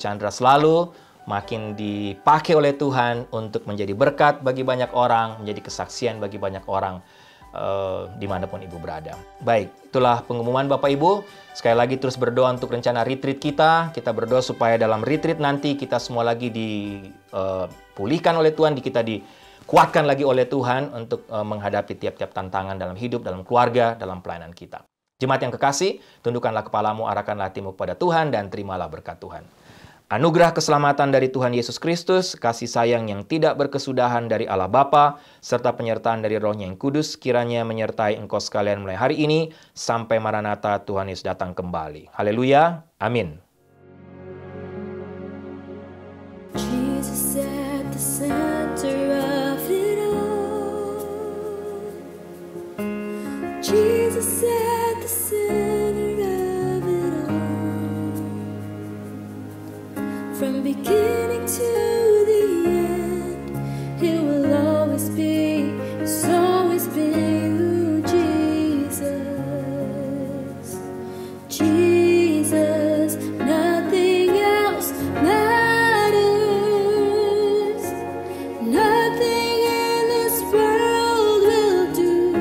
Chandra selalu, makin dipakai oleh Tuhan untuk menjadi berkat bagi banyak orang, menjadi kesaksian bagi banyak orang, dimanapun Ibu berada. Baik, itulah pengumuman Bapak Ibu. Sekali lagi terus berdoa untuk rencana retreat kita. Kita berdoa supaya dalam retreat nanti kita semua lagi dipulihkan oleh Tuhan, kita dikuatkan lagi oleh Tuhan untuk menghadapi tiap-tiap tantangan dalam hidup, dalam keluarga, dalam pelayanan kita. Jemaat yang kekasih, tundukkanlah kepalamu, arahkanlah hatimu kepada Tuhan, dan terimalah berkat Tuhan. Anugerah keselamatan dari Tuhan Yesus Kristus, kasih sayang yang tidak berkesudahan dari Allah Bapa, serta penyertaan dari Roh-Nya yang kudus, kiranya menyertai engkau sekalian mulai hari ini, sampai Maranatha Tuhan Yesus datang kembali. Haleluya, amin. Jesus at the center of it all. Jesus at the center of it all. From beginning to the end, He will always be, it's always been you, Jesus. Jesus, nothing else matters. Nothing in this world will do.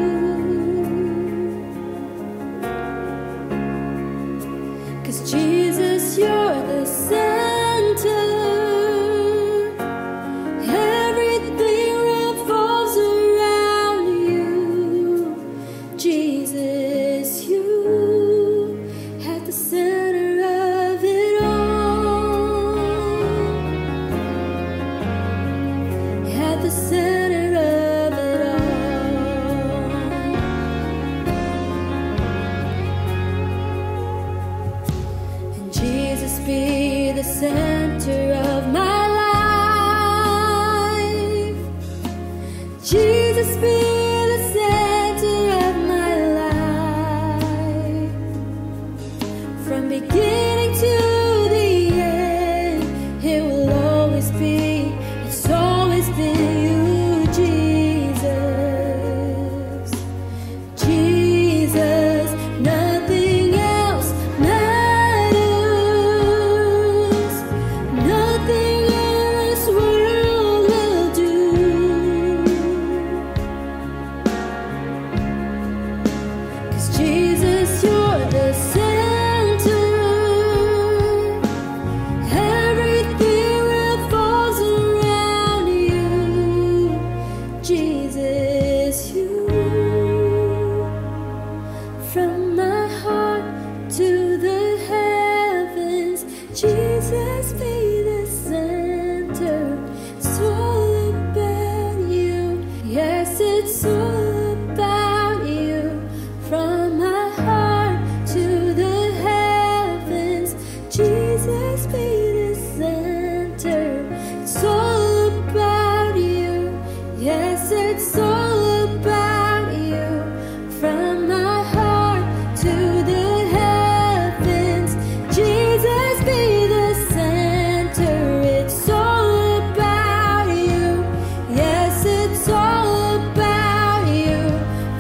'Cause Jesus, you're the center. Everything revolves around you. Jesus, you center of my life. Jesus, be the center of my life. From beginning to the end, it will always be, it's always been you, Jesus. Jesus, nothing else matters. Nothing in this world will do. 'Cause Jesus, you're the center. Everything revolves around you. Jesus, you. From my heart to the heavens, Jesus, be the center. It's all about you. Yes, it's all about you. From my heart to the heavens, Jesus, be the center. It's all about you. Yes, it's all about you. From my heart to the heavens, Jesus, be the center. It's all about you. Yes, it's all about you.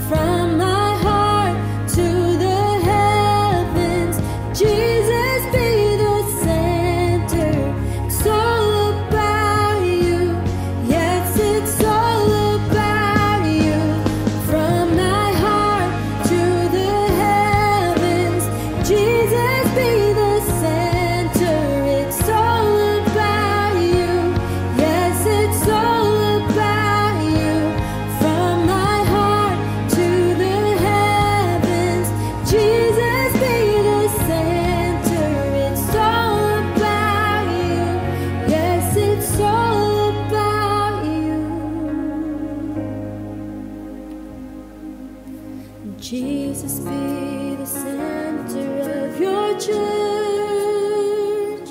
From my heart to the heavens, Jesus, be the center. It's all about you. Yes, it's all about you. From my heart to the heavens, Jesus, be the center. It's all about you. Yes, it's all about you. From my heart to the heavens, Jesus, be the center. It's all about you. Yes, it's all about you. Jesus, be the center of your church.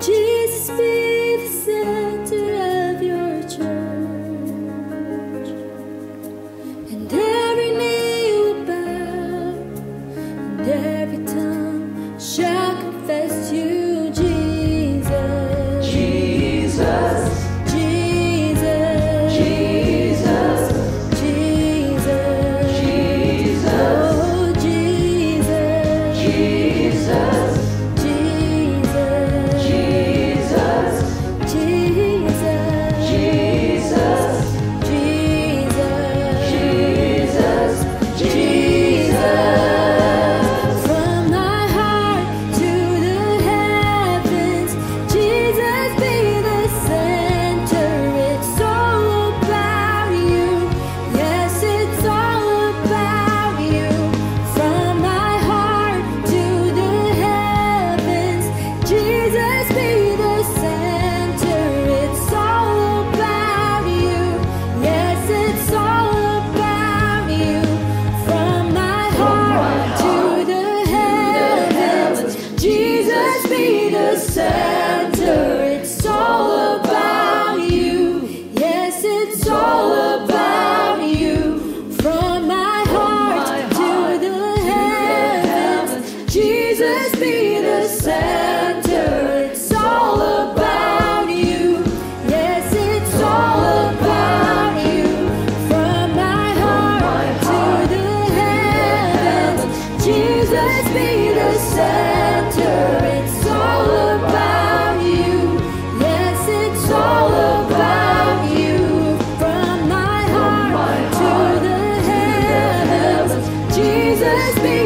Jesus, be the center of your church. And every knee will bow, and every tongue shall confess you, Jesus. Jesus. Jesus. Jesus. Jesus. Jesus. Oh, Jesus. Jesus. Jesus. Jesus. Jesus. Jesus. Jesus. Jesus. From my heart to the heavens, Jesus, be the center. It's all about you. Yes, it's all about you. From my heart to the heavens, Jesus, be the center. It's all about you. Yes, it's all about you. From my heart to the heavens, Jesus, be the center. It's all about you. Yes, it's all about you. From my heart to the heavens, Jesus, be the center. It's all about you. Yes, it's all about you. From my heart to the heavens, Jesus, be the center. It's all about you. Yes, it's all about you. From my heart to the heavens, Jesus, be